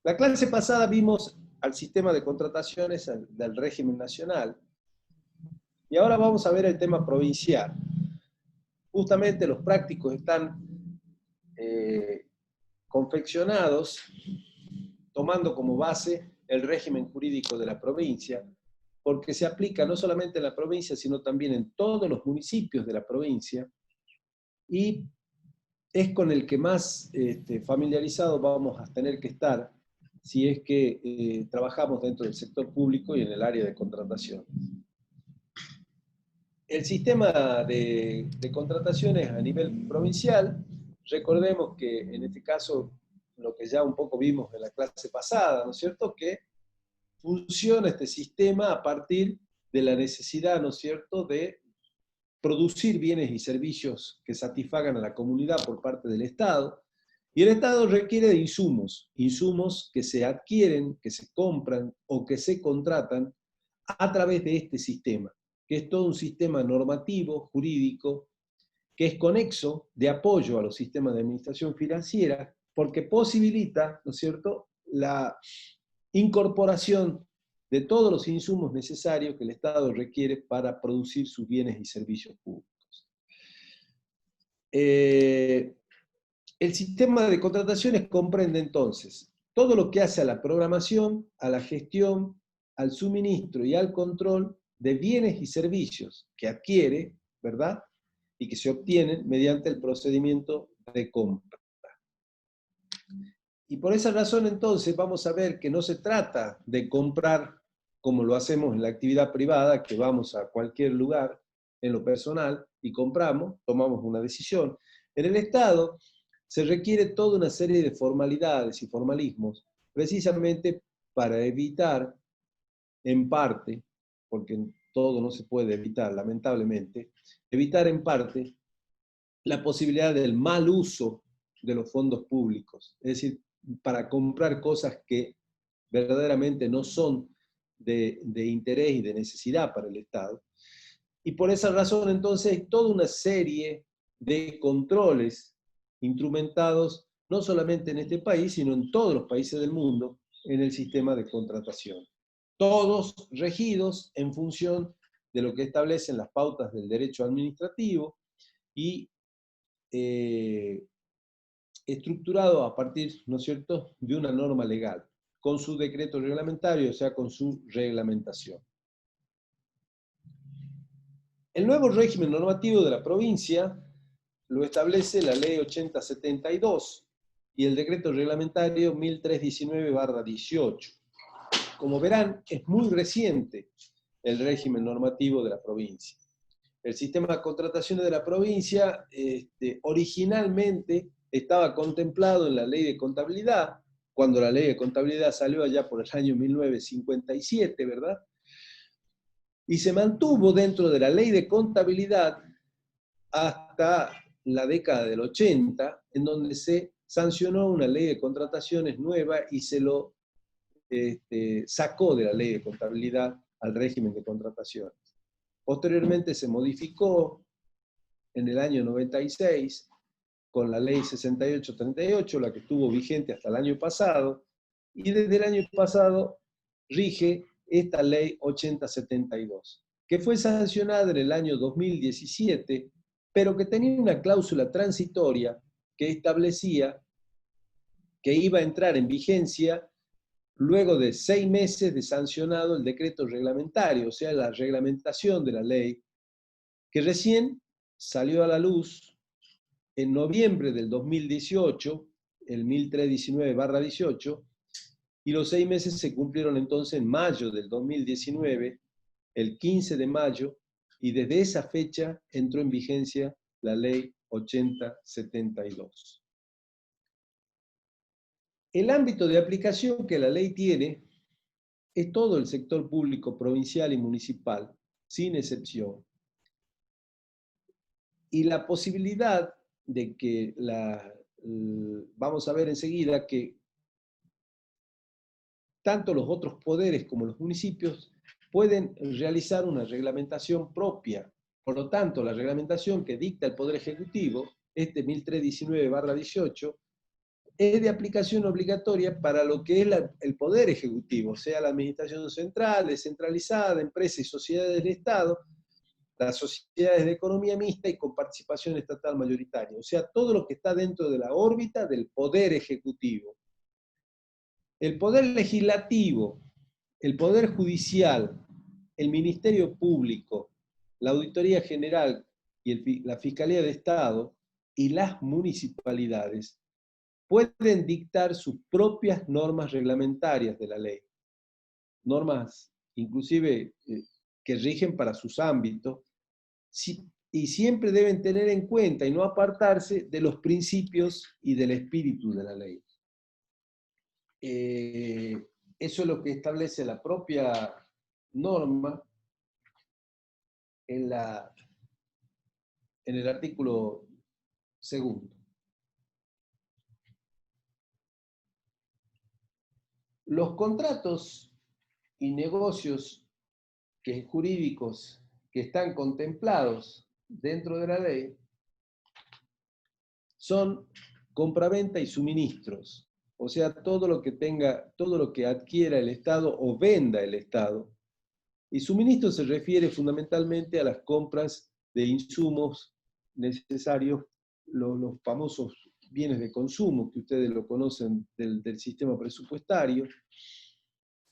La clase pasada vimos al sistema de contrataciones del régimen nacional y ahora vamos a ver el tema provincial. Justamente los prácticos están confeccionados tomando como base el régimen jurídico de la provincia, porque se aplica no solamente en la provincia, sino también en todos los municipios de la provincia, y es con el que más familiarizado vamos a tener que estar si es que trabajamos dentro del sector público y en el área de contratación. El sistema de contrataciones a nivel provincial, recordemos que en este caso, lo que ya un poco vimos en la clase pasada, ¿no es cierto?, que funciona este sistema a partir de la necesidad, ¿no es cierto?, de producir bienes y servicios que satisfagan a la comunidad por parte del Estado, y el Estado requiere de insumos, insumos que se adquieren, que se compran o que se contratan a través de este sistema, que es todo un sistema normativo, jurídico, que es conexo de apoyo a los sistemas de administración financiera, porque posibilita, ¿no es cierto?, la incorporación de todos los insumos necesarios que el Estado requiere para producir sus bienes y servicios públicos. El sistema de contrataciones comprende entonces todo lo que hace a la programación, a la gestión, al suministro y al control de bienes y servicios que adquiere, ¿verdad?, y que se obtienen mediante el procedimiento de compra. Y por esa razón entonces vamos a ver que no se trata de comprar como lo hacemos en la actividad privada, que vamos a cualquier lugar en lo personal y compramos, tomamos una decisión. En el Estado se requiere toda una serie de formalidades y formalismos, precisamente para evitar, en parte, porque todo no se puede evitar, lamentablemente, evitar en parte la posibilidad del mal uso de los fondos públicos. Es decir, para comprar cosas que verdaderamente no son de interés y de necesidad para el Estado. Y por esa razón, entonces, hay toda una serie de controles instrumentados, no solamente en este país, sino en todos los países del mundo, en el sistema de contratación. Todos regidos en función de lo que establecen las pautas del derecho administrativo y estructurado a partir, ¿no es cierto?, de una norma legal, con su decreto reglamentario, o sea, con su reglamentación. El nuevo régimen normativo de la provincia lo establece la Ley 8072 y el decreto reglamentario 1319/18. Como verán, es muy reciente el régimen normativo de la provincia. El sistema de contrataciones de la provincia originalmente estaba contemplado en la Ley de Contabilidad, cuando la Ley de Contabilidad salió allá por el año 1957, ¿verdad? Y se mantuvo dentro de la Ley de Contabilidad hasta la década del 80, en donde se sancionó una Ley de Contrataciones nueva y se lo sacó de la Ley de Contabilidad al régimen de contrataciones. Posteriormente se modificó en el año 96 con la Ley 6838, la que estuvo vigente hasta el año pasado, y desde el año pasado rige esta Ley 8072, que fue sancionada en el año 2017, pero que tenía una cláusula transitoria que establecía que iba a entrar en vigencia luego de 6 meses de sancionado el decreto reglamentario, o sea, la reglamentación de la ley, que recién salió a la luz en noviembre del 2018, el 1319/18, y los 6 meses se cumplieron entonces en mayo del 2019, el 15 de mayo, y desde esa fecha entró en vigencia la ley 8072. El ámbito de aplicación que la ley tiene es todo el sector público provincial y municipal, sin excepción. Y la posibilidad de que vamos a ver enseguida que tanto los otros poderes como los municipios pueden realizar una reglamentación propia. Por lo tanto, la reglamentación que dicta el Poder Ejecutivo, 1319/18, es de aplicación obligatoria para lo que es el Poder Ejecutivo, sea la Administración Central, descentralizada, empresas y sociedades del Estado, las sociedades de economía mixta y con participación estatal mayoritaria. O sea, todo lo que está dentro de la órbita del Poder Ejecutivo. El Poder Legislativo, el Poder Judicial, el Ministerio Público, la Auditoría General y la Fiscalía de Estado y las municipalidades pueden dictar sus propias normas reglamentarias de la ley. Normas, inclusive, que rigen para sus ámbitos, y siempre deben tener en cuenta y no apartarse de los principios y del espíritu de la ley. Eso es lo que establece la propia norma en el artículo 2. Los contratos y negocios jurídicos que están contemplados dentro de la ley son compraventa y suministros. O sea, todo lo que adquiera el Estado o venda el Estado. Y suministro se refiere fundamentalmente a las compras de insumos necesarios, los famosos bienes de consumo, que ustedes lo conocen del sistema presupuestario,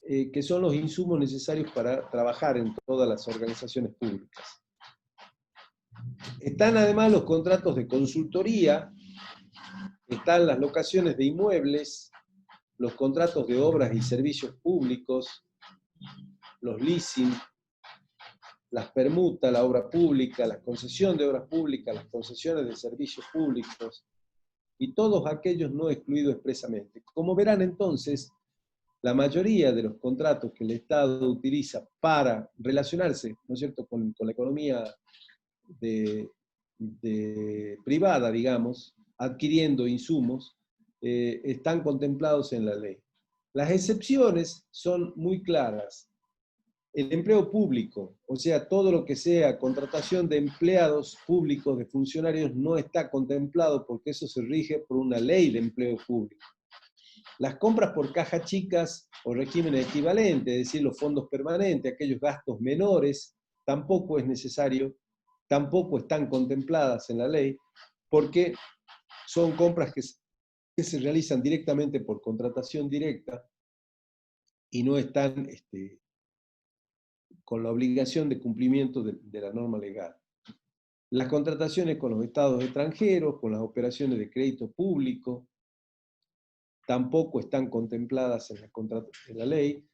que son los insumos necesarios para trabajar en todas las organizaciones públicas. Están además los contratos de consultoría, están las locaciones de inmuebles, los contratos de obras y servicios públicos, los leasing, las permutas, la obra pública, la concesión de obras públicas, las concesiones de servicios públicos, y todos aquellos no excluidos expresamente. Como verán entonces, la mayoría de los contratos que el Estado utiliza para relacionarse, ¿no es cierto?, con la economía privada, digamos, adquiriendo insumos, están contemplados en la ley. Las excepciones son muy claras. El empleo público, o sea, todo lo que sea contratación de empleados públicos, de funcionarios, no está contemplado porque eso se rige por una ley de empleo público. Las compras por cajas chicas o regímenes equivalentes, es decir, los fondos permanentes, aquellos gastos menores, tampoco es necesario, tampoco están contempladas en la ley, porque son compras que se realizan directamente por contratación directa y no están con la obligación de cumplimiento de la norma legal. Las contrataciones con los estados extranjeros, con las operaciones de crédito público, tampoco están contempladas en la ley.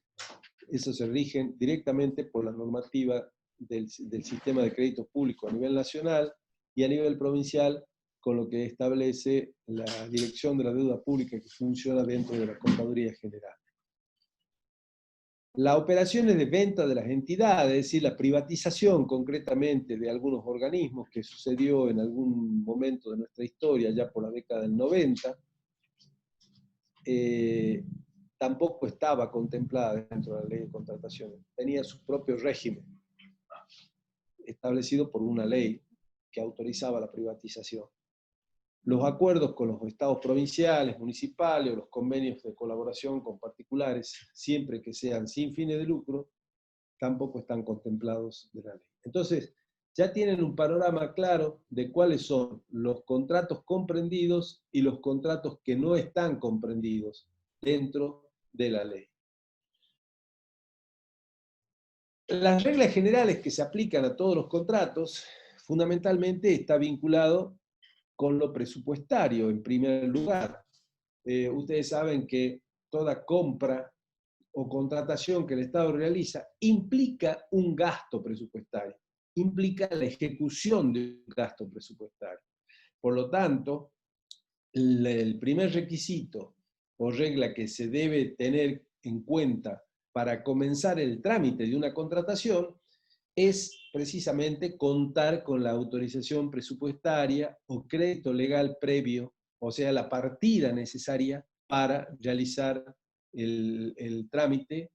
Eso se rigen directamente por la normativa del sistema de crédito público a nivel nacional y a nivel provincial, con lo que establece la Dirección de la Deuda Pública que funciona dentro de la Contaduría General. Las operaciones de venta de las entidades, es decir, la privatización concretamente de algunos organismos que sucedió en algún momento de nuestra historia, ya por la década del 90, tampoco estaba contemplada dentro de la ley de contrataciones. Tenía su propio régimen, establecido por una ley que autorizaba la privatización. Los acuerdos con los estados provinciales, municipales o los convenios de colaboración con particulares, siempre que sean sin fines de lucro, tampoco están contemplados de la ley. Entonces, ya tienen un panorama claro de cuáles son los contratos comprendidos y los contratos que no están comprendidos dentro de la ley. Las reglas generales que se aplican a todos los contratos, fundamentalmente está vinculado con lo presupuestario, en primer lugar. Ustedes saben que toda compra o contratación que el Estado realiza implica un gasto presupuestario, implica la ejecución de un gasto presupuestario. Por lo tanto, el primer requisito o regla que se debe tener en cuenta para comenzar el trámite de una contratación es precisamente contar con la autorización presupuestaria o crédito legal previo, o sea, la partida necesaria para realizar el trámite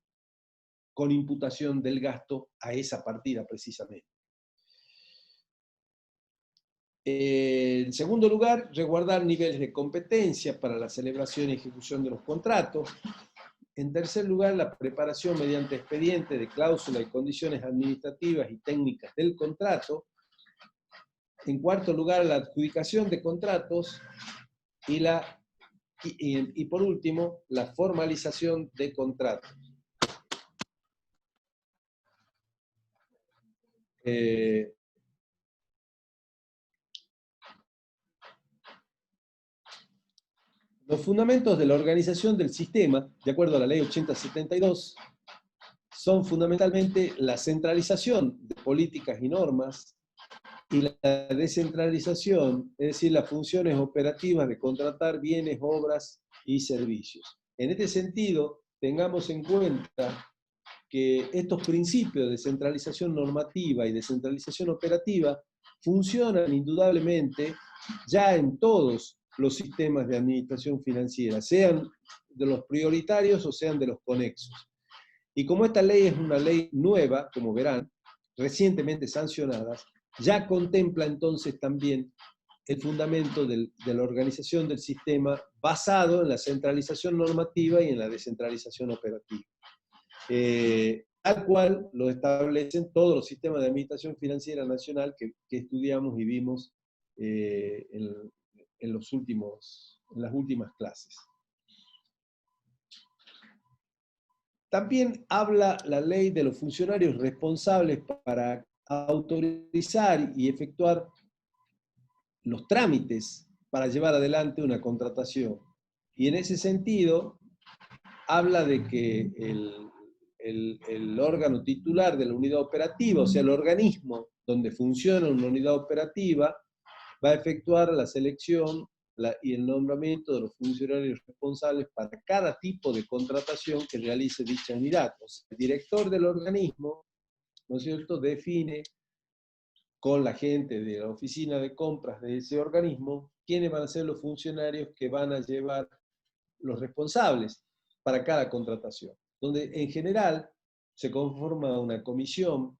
con imputación del gasto a esa partida precisamente. En segundo lugar, resguardar niveles de competencia para la celebración y ejecución de los contratos. En tercer lugar, la preparación mediante expediente de cláusula y condiciones administrativas y técnicas del contrato. En cuarto lugar, la adjudicación de contratos. Y por último, la formalización de contratos. Los fundamentos de la organización del sistema, de acuerdo a la ley 8072, son fundamentalmente la centralización de políticas y normas y la descentralización, es decir, las funciones operativas de contratar bienes, obras y servicios. En este sentido, tengamos en cuenta que estos principios de centralización normativa y descentralización operativa funcionan indudablemente ya en todos los sistemas de administración financiera, sean de los prioritarios o sean de los conexos. Y como esta ley es una ley nueva, como verán, recientemente sancionada, ya contempla entonces también el fundamento de la organización del sistema basado en la centralización normativa y en la descentralización operativa. Tal cual lo establecen todos los sistemas de administración financiera nacional que estudiamos y vimos en las últimas clases. También habla la ley de los funcionarios responsables para autorizar y efectuar los trámites para llevar adelante una contratación. Y en ese sentido, habla de que el órgano titular de la unidad operativa, o sea, el organismo donde funciona una unidad operativa, va a efectuar la selección y el nombramiento de los funcionarios responsables para cada tipo de contratación que realice dicha unidad. O sea, el director del organismo, ¿no es cierto?, define con la gente de la oficina de compras de ese organismo quiénes van a ser los funcionarios que van a llevar los responsables para cada contratación, donde en general se conforma una comisión,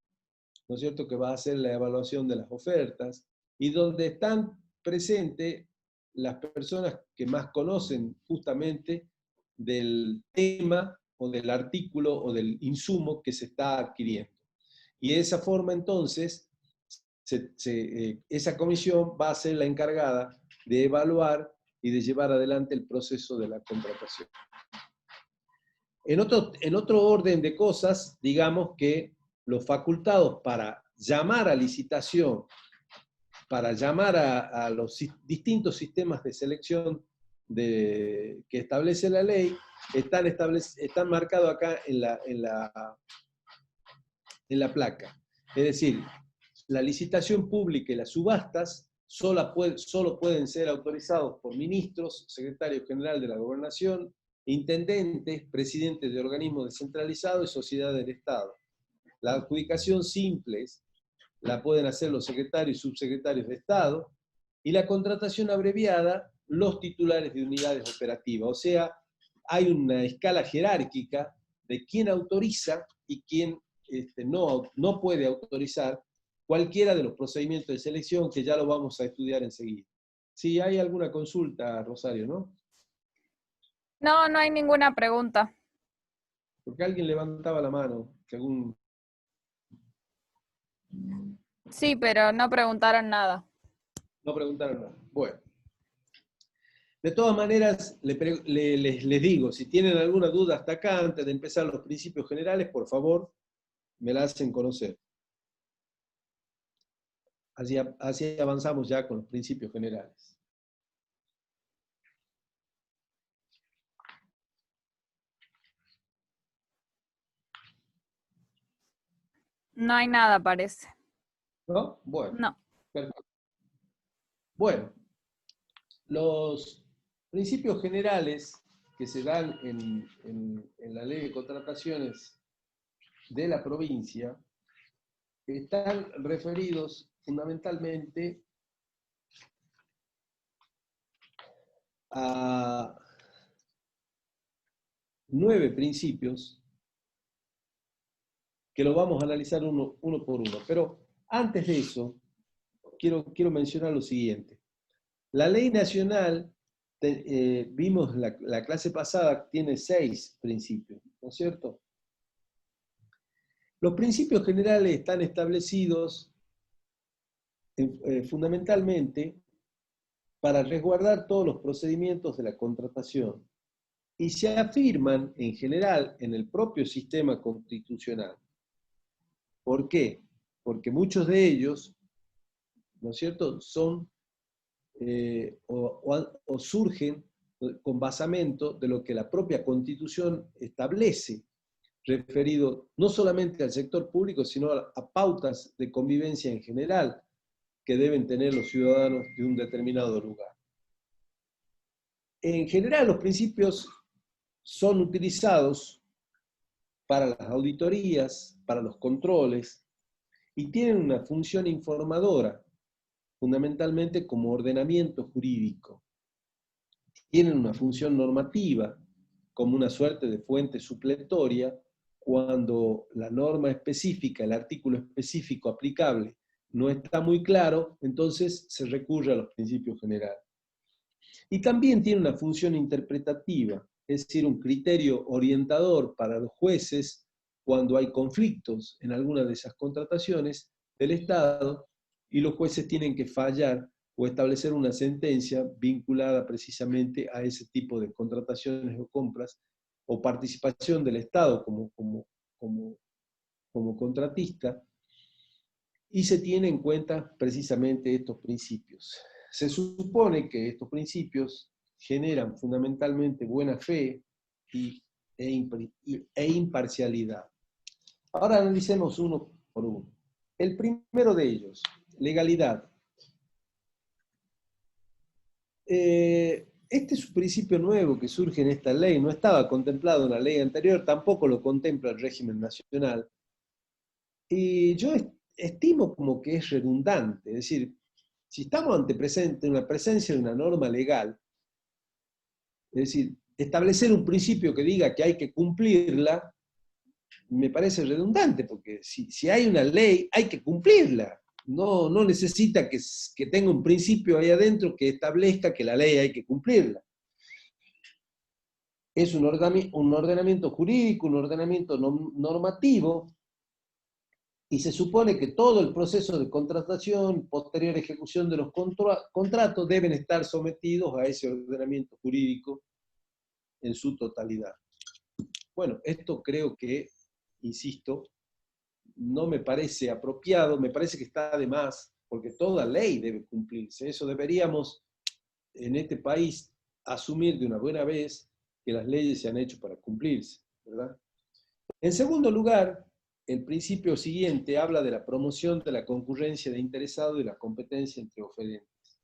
¿no es cierto?, que va a hacer la evaluación de las ofertas y donde están presentes las personas que más conocen justamente del tema o del artículo o del insumo que se está adquiriendo. Y de esa forma entonces, esa comisión va a ser la encargada de evaluar y de llevar adelante el proceso de la contratación. En otro orden de cosas, digamos que los facultados para llamar a licitación, para llamar a los distintos sistemas de selección que establece la ley, están marcados acá en la placa. Es decir, la licitación pública y las subastas solo pueden ser autorizados por ministros, secretario general de la gobernación, intendentes, presidentes de organismos descentralizados y sociedades del Estado. La adjudicación simple la pueden hacer los secretarios y subsecretarios de Estado, y la contratación abreviada, los titulares de unidades operativas. O sea, hay una escala jerárquica de quién autoriza y quién no puede autorizar cualquiera de los procedimientos de selección, que ya lo vamos a estudiar enseguida. Si hay alguna consulta, Rosario, ¿no? No, no hay ninguna pregunta. Porque alguien levantaba la mano, según... Sí, pero no preguntaron nada. No preguntaron nada. Bueno. De todas maneras, les digo, si tienen alguna duda hasta acá, antes de empezar los principios generales, por favor, me la hacen conocer. Así avanzamos ya con los principios generales. No hay nada, parece. ¿No? Bueno. No. Perfecto. Bueno, los principios generales que se dan en la ley de contrataciones de la provincia están referidos fundamentalmente a 9 principios que lo vamos a analizar uno por uno. Pero antes de eso, quiero mencionar lo siguiente. La ley nacional, vimos la clase pasada, tiene 6 principios, ¿no es cierto? Los principios generales están establecidos fundamentalmente para resguardar todos los procedimientos de la contratación y se afirman en general en el propio sistema constitucional. ¿Por qué? Porque muchos de ellos, ¿no es cierto?, son o surgen con basamento de lo que la propia Constitución establece, referido no solamente al sector público, sino a pautas de convivencia en general que deben tener los ciudadanos de un determinado lugar. En general, los principios son utilizados para las auditorías, para los controles, y tienen una función informadora, fundamentalmente como ordenamiento jurídico. Tienen una función normativa, como una suerte de fuente supletoria, cuando la norma específica, el artículo específico aplicable, no está muy claro, entonces se recurre a los principios generales. Y también tiene una función interpretativa, es decir, un criterio orientador para los jueces cuando hay conflictos en alguna de esas contrataciones del Estado y los jueces tienen que fallar o establecer una sentencia vinculada precisamente a ese tipo de contrataciones o compras o participación del Estado como contratista, y se tiene en cuenta precisamente estos principios. Se supone que estos principios generan fundamentalmente buena fe e imparcialidad. Ahora analicemos uno por uno. El primero de ellos, legalidad. Este es un principio nuevo que surge en esta ley, no estaba contemplado en la ley anterior, tampoco lo contempla el régimen nacional. Y yo estimo como que es redundante, es decir, si estamos ante una presencia de una norma legal, es decir, establecer un principio que diga que hay que cumplirla, me parece redundante, porque si hay una ley, hay que cumplirla. No necesita que tenga un principio ahí adentro que establezca que la ley hay que cumplirla. Es un ordenamiento jurídico, un ordenamiento normativo, y se supone que todo el proceso de contratación, posterior ejecución de los contratos, deben estar sometidos a ese ordenamiento jurídico en su totalidad. Bueno, esto creo que, insisto, no me parece apropiado, me parece que está de más, porque toda ley debe cumplirse. Eso deberíamos, en este país, asumir de una buena vez que las leyes se han hecho para cumplirse, ¿verdad? En segundo lugar, el principio siguiente habla de la promoción de la concurrencia de interesados y la competencia entre oferentes.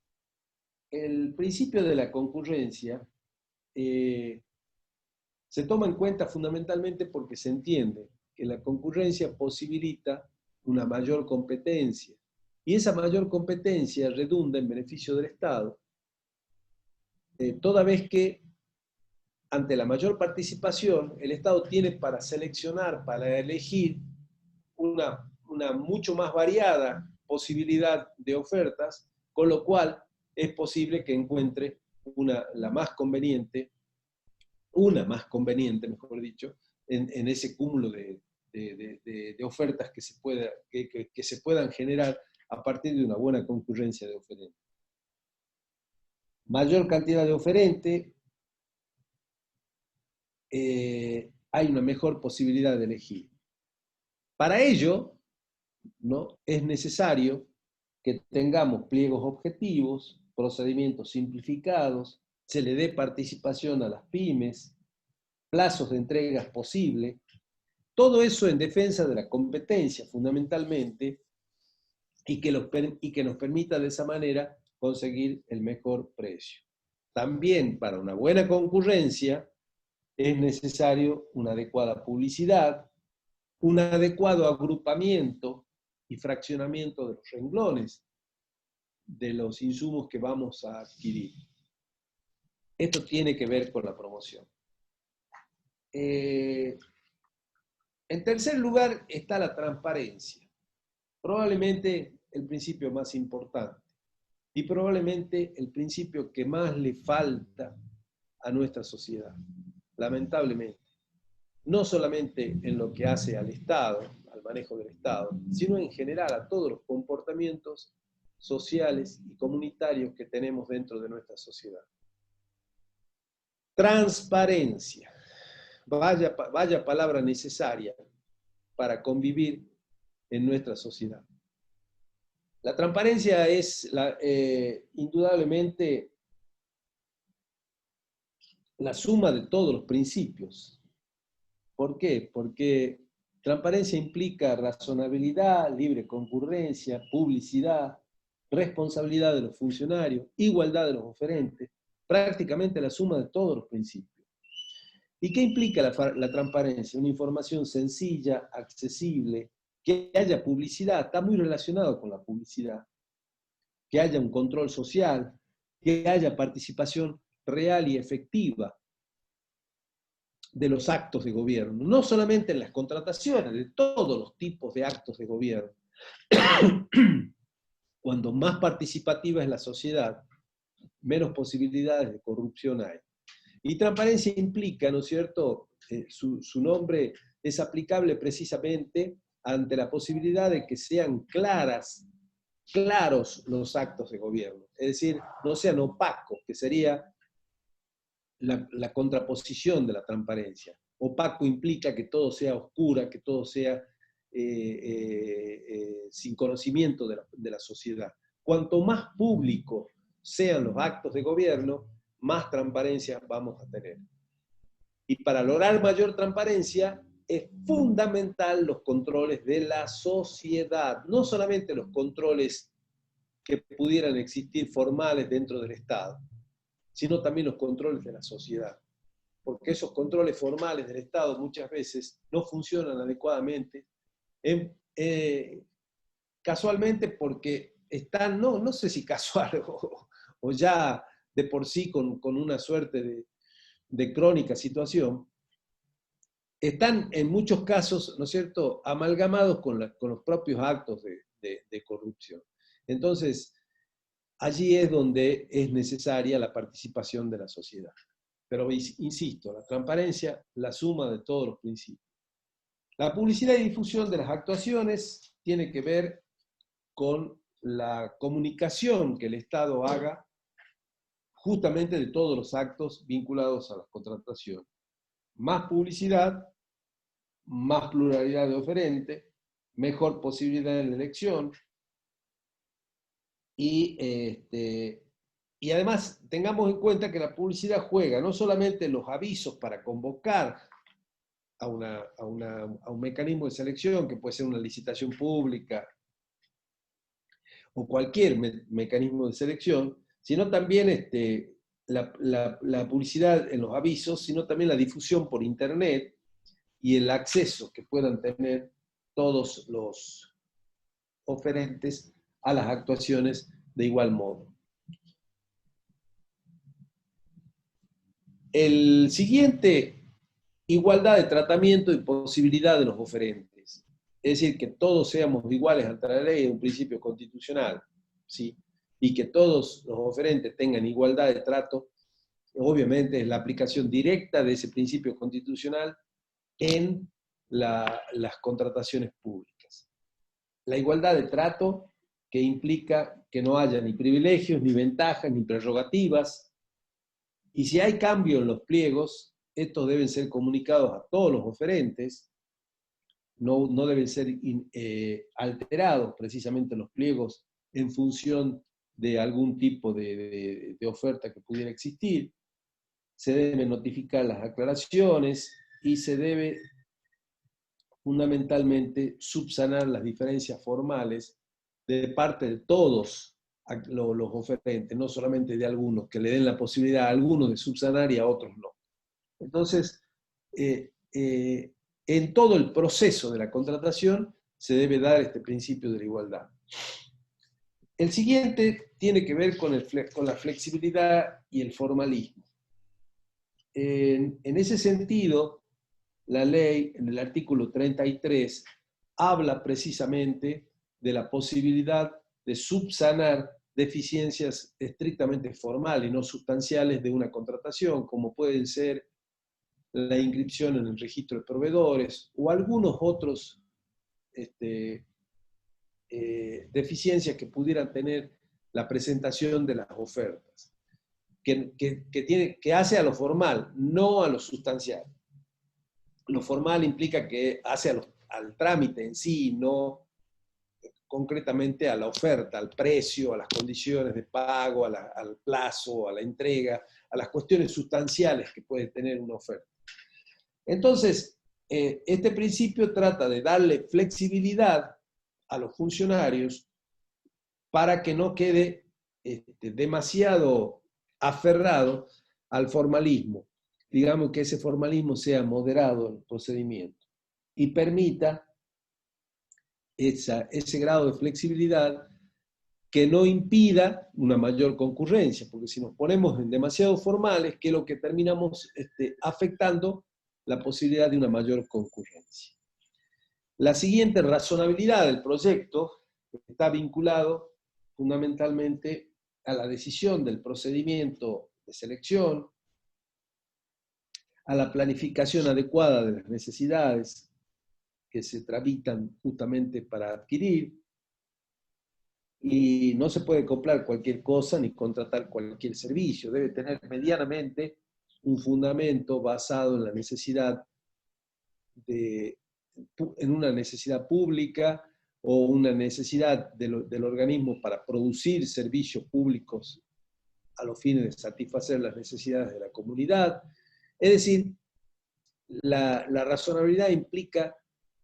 El principio de la concurrencia se toma en cuenta fundamentalmente porque se entiende que la concurrencia posibilita una mayor competencia, y esa mayor competencia redunda en beneficio del Estado, toda vez que ante la mayor participación, el Estado tiene para seleccionar, para elegir una mucho más variada posibilidad de ofertas, con lo cual es posible que encuentre una más conveniente, mejor dicho, en ese cúmulo de ofertas que se puedan generar a partir de una buena concurrencia de oferentes. Mayor cantidad de oferentes, hay una mejor posibilidad de elegir. Para ello, ¿no?, es necesario que tengamos pliegos objetivos, procedimientos simplificados, se le dé participación a las pymes, plazos de entregas posibles, todo eso en defensa de la competencia fundamentalmente, y que nos permita de esa manera conseguir el mejor precio. También para una buena concurrencia es necesario una adecuada publicidad, un adecuado agrupamiento y fraccionamiento de los renglones de los insumos que vamos a adquirir. Esto tiene que ver con la promoción. En tercer lugar está la transparencia. Probablemente el principio más importante y probablemente el principio que más le falta a nuestra sociedad, lamentablemente. No solamente en lo que hace al Estado, al manejo del Estado, sino en general a todos los comportamientos sociales y comunitarios que tenemos dentro de nuestra sociedad. Transparencia. Vaya palabra necesaria para convivir en nuestra sociedad. La transparencia es indudablemente la suma de todos los principios. ¿Por qué? Porque transparencia implica razonabilidad, libre concurrencia, publicidad, responsabilidad de los funcionarios, igualdad de los oferentes, prácticamente la suma de todos los principios. ¿Y qué implica la transparencia? Una información sencilla, accesible, que haya publicidad, está muy relacionado con la publicidad, que haya un control social, que haya participación real y efectiva de los actos de gobierno, no solamente en las contrataciones, de todos los tipos de actos de gobierno. Cuando más participativa es la sociedad, menos posibilidades de corrupción hay. Y transparencia implica, ¿no es cierto?, su nombre es aplicable precisamente ante la posibilidad de que sean claros los actos de gobierno, es decir, no sean opacos, que sería la contraposición de la transparencia. Opaco implica que todo sea oscura, que todo sea sin conocimiento de la sociedad. Cuanto más público sean los actos de gobierno, más transparencia vamos a tener. Y para lograr mayor transparencia es fundamental los controles de la sociedad, no solamente los controles que pudieran existir formales dentro del Estado, sino también los controles de la sociedad. Porque esos controles formales del Estado muchas veces no funcionan adecuadamente, casualmente porque están, no sé si casual o ya de por sí con una suerte de crónica situación, están en muchos casos, ¿no es cierto?, amalgamados con los propios actos de corrupción. Entonces, allí es donde es necesaria la participación de la sociedad. Pero insisto, la transparencia, la suma de todos los principios. La publicidad y difusión de las actuaciones tiene que ver con la comunicación que el Estado haga justamente de todos los actos vinculados a la contratación. Más publicidad, más pluralidad de oferentes, mejor posibilidad de la elección y además tengamos en cuenta que la publicidad juega no solamente los avisos para convocar a un mecanismo de selección, que puede ser una licitación pública o cualquier mecanismo de selección, sino también la publicidad en los avisos, sino también la difusión por Internet y el acceso que puedan tener todos los oferentes a las actuaciones de igual modo. El siguiente, igualdad de tratamiento y posibilidad de los oferentes. Es decir, que todos seamos iguales ante la ley, es un principio constitucional, ¿sí? Y que todos los oferentes tengan igualdad de trato, obviamente es la aplicación directa de ese principio constitucional en las contrataciones públicas. La igualdad de trato, que implica que no haya ni privilegios, ni ventajas, ni prerrogativas, y si hay cambio en los pliegos, estos deben ser comunicados a todos los oferentes, no deben ser alterados precisamente los pliegos en función de algún tipo de oferta que pudiera existir. Se deben notificar las aclaraciones y se debe fundamentalmente subsanar las diferencias formales de parte de todos los oferentes, no solamente de algunos, que le den la posibilidad a algunos de subsanar y a otros no. Entonces, en todo el proceso de la contratación se debe dar este principio de la igualdad. El siguiente tiene que ver con la flexibilidad y el formalismo. En ese sentido, la ley, en el artículo 33, habla precisamente de la posibilidad de subsanar deficiencias estrictamente formales y no sustanciales de una contratación, como pueden ser la inscripción en el registro de proveedores o algunos otros deficiencias que pudieran tener la presentación de las ofertas, que hace a lo formal, no a lo sustancial. Lo formal implica que hace al trámite en sí, no concretamente a la oferta, al precio, a las condiciones de pago, al plazo, a la entrega, a las cuestiones sustanciales que puede tener una oferta. Entonces, este principio trata de darle flexibilidad a los funcionarios para que no quede demasiado aferrado al formalismo. Digamos que ese formalismo sea moderado en el procedimiento y permita ese grado de flexibilidad que no impida una mayor concurrencia, porque si nos ponemos en demasiado formales, que es lo que terminamos afectando la posibilidad de una mayor concurrencia. La siguiente razonabilidad del proyecto está vinculado fundamentalmente a la decisión del procedimiento de selección, a la planificación adecuada de las necesidades que se tramitan justamente para adquirir, y no se puede comprar cualquier cosa ni contratar cualquier servicio, debe tener medianamente un fundamento basado en la necesidad en una necesidad pública o una necesidad del organismo para producir servicios públicos a los fines de satisfacer las necesidades de la comunidad. Es decir, la razonabilidad implica,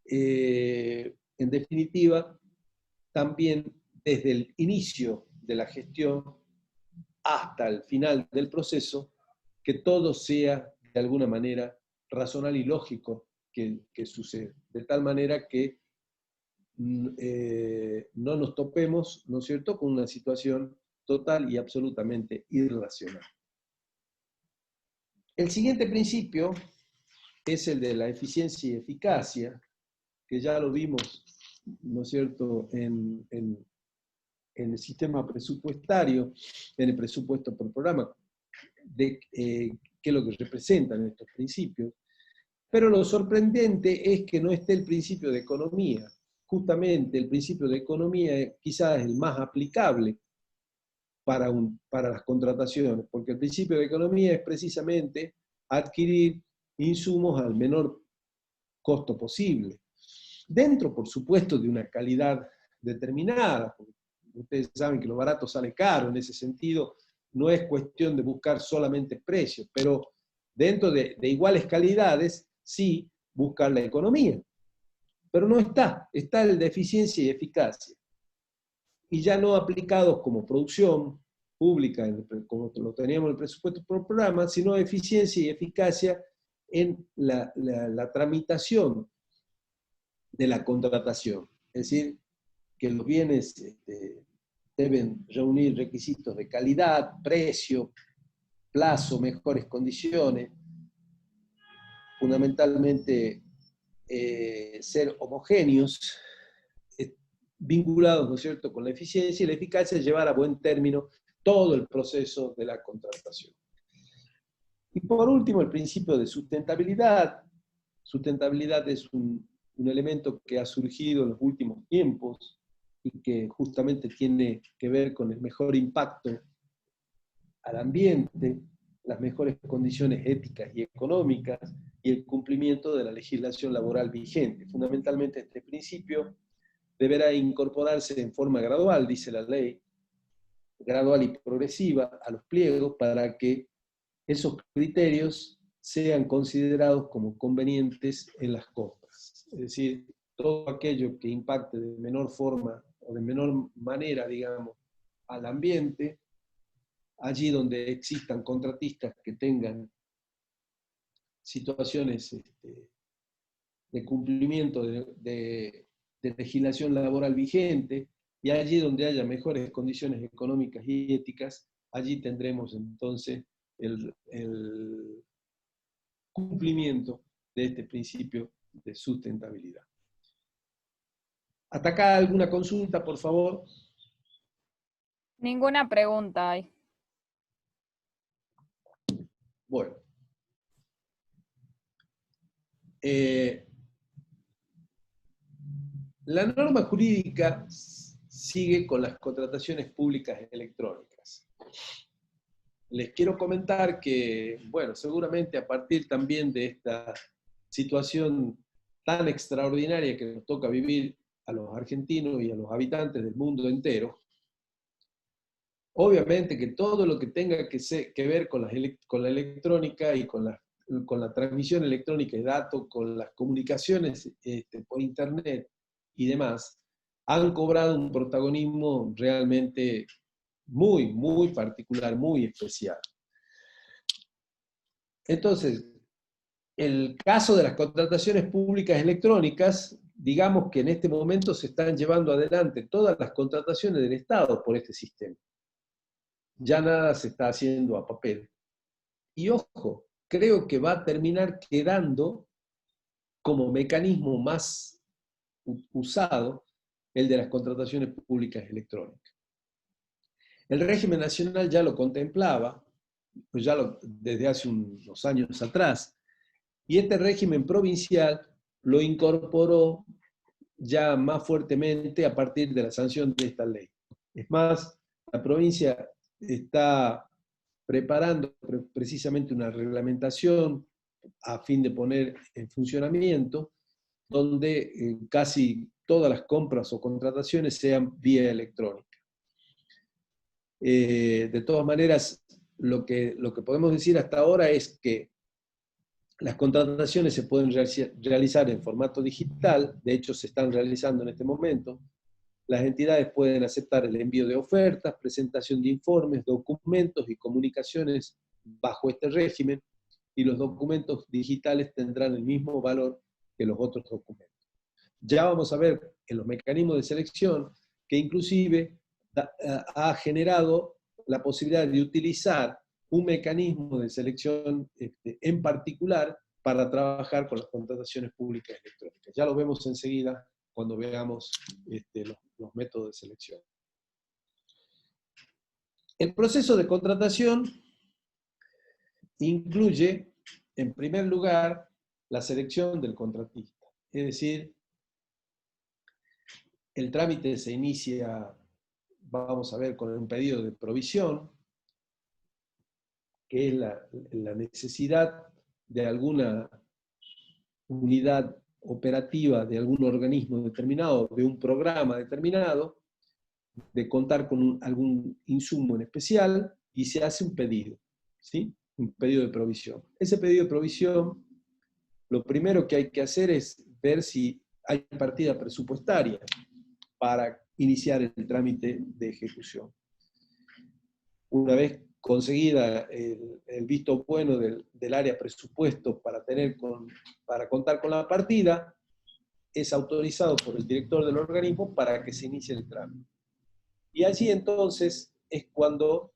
en definitiva, también desde el inicio de la gestión hasta el final del proceso, que todo sea de alguna manera razonal y lógico que sucede, de tal manera que no nos topemos, ¿no es cierto?, con una situación total y absolutamente irracional. El siguiente principio es el de la eficiencia y eficacia, que ya lo vimos, ¿no es cierto?, en el sistema presupuestario, en el presupuesto por programa, de qué es lo que representan estos principios. Pero lo sorprendente es que no esté el principio de economía. Justamente el principio de economía quizás es el más aplicable para las contrataciones, porque el principio de economía es precisamente adquirir insumos al menor costo posible. Dentro, por supuesto, de una calidad determinada. Ustedes saben que lo barato sale caro, en ese sentido no es cuestión de buscar solamente precios, pero dentro de iguales calidades, sí buscar la economía. Pero no está el de eficiencia y eficacia. Y ya no aplicados como producción pública, como lo teníamos en el presupuesto por programa, sino eficiencia y eficacia en la tramitación de la contratación. Es decir, que los bienes deben reunir requisitos de calidad, precio, plazo, mejores condiciones, fundamentalmente ser homogéneos, vinculados, ¿no es cierto?, con la eficiencia y la eficacia, llevar a buen término todo el proceso de la contratación. Y por último, el principio de sustentabilidad. Sustentabilidad es un elemento que ha surgido en los últimos tiempos y que justamente tiene que ver con el mejor impacto al ambiente, las mejores condiciones éticas y económicas y el cumplimiento de la legislación laboral vigente. Fundamentalmente este principio deberá incorporarse en forma gradual, dice la ley, gradual y progresiva a los pliegos para que esos criterios sean considerados como convenientes en las compras. Es decir, todo aquello que impacte de menor forma o de menor manera, digamos, al ambiente, allí donde existan contratistas que tengan situaciones de cumplimiento de legislación laboral vigente, y allí donde haya mejores condiciones económicas y éticas, allí tendremos entonces el cumplimiento de este principio de sustentabilidad. ¿Hasta acá alguna consulta, por favor? Ninguna pregunta hay. Bueno. La norma jurídica sigue con las contrataciones públicas electrónicas. Les quiero comentar que, bueno, seguramente a partir también de esta situación tan extraordinaria que nos toca vivir a los argentinos y a los habitantes del mundo entero, obviamente que todo lo que tenga que ver con la electrónica y con la transmisión electrónica de datos, con las comunicaciones por internet y demás, han cobrado un protagonismo realmente muy, muy particular, muy especial. Entonces, el caso de las contrataciones públicas electrónicas, digamos que en este momento se están llevando adelante todas las contrataciones del Estado por este sistema. Ya nada se está haciendo a papel. Y ojo, creo que va a terminar quedando como mecanismo más usado el de las contrataciones públicas electrónicas. El régimen nacional ya lo contemplaba, pues desde hace unos años atrás, y este régimen provincial lo incorporó ya más fuertemente a partir de la sanción de esta ley. Es más, la provincia está preparando precisamente una reglamentación a fin de poner en funcionamiento, donde casi todas las compras o contrataciones sean vía electrónica. De todas maneras, lo que podemos decir hasta ahora es que las contrataciones se pueden realizar en formato digital, de hecho se están realizando en este momento. Las entidades pueden aceptar el envío de ofertas, presentación de informes, documentos y comunicaciones bajo este régimen, y los documentos digitales tendrán el mismo valor que los otros documentos. Ya vamos a ver en los mecanismos de selección que inclusive ha generado la posibilidad de utilizar un mecanismo de selección en particular para trabajar con las contrataciones públicas electrónicas. Ya lo vemos enseguida cuando veamos los métodos de selección. El proceso de contratación incluye, en primer lugar, la selección del contratista. Es decir, el trámite se inicia, vamos a ver, con un pedido de provisión, que es la necesidad de alguna unidad operativa, de algún organismo determinado, de un programa determinado, de contar con algún insumo en especial, y se hace un pedido, ¿sí? Un pedido de provisión. Ese pedido de provisión, lo primero que hay que hacer es ver si hay partida presupuestaria para iniciar el trámite de ejecución. Una vez conseguida el visto bueno del área presupuesto para contar con la partida, es autorizado por el director del organismo para que se inicie el trámite. Y allí entonces es cuando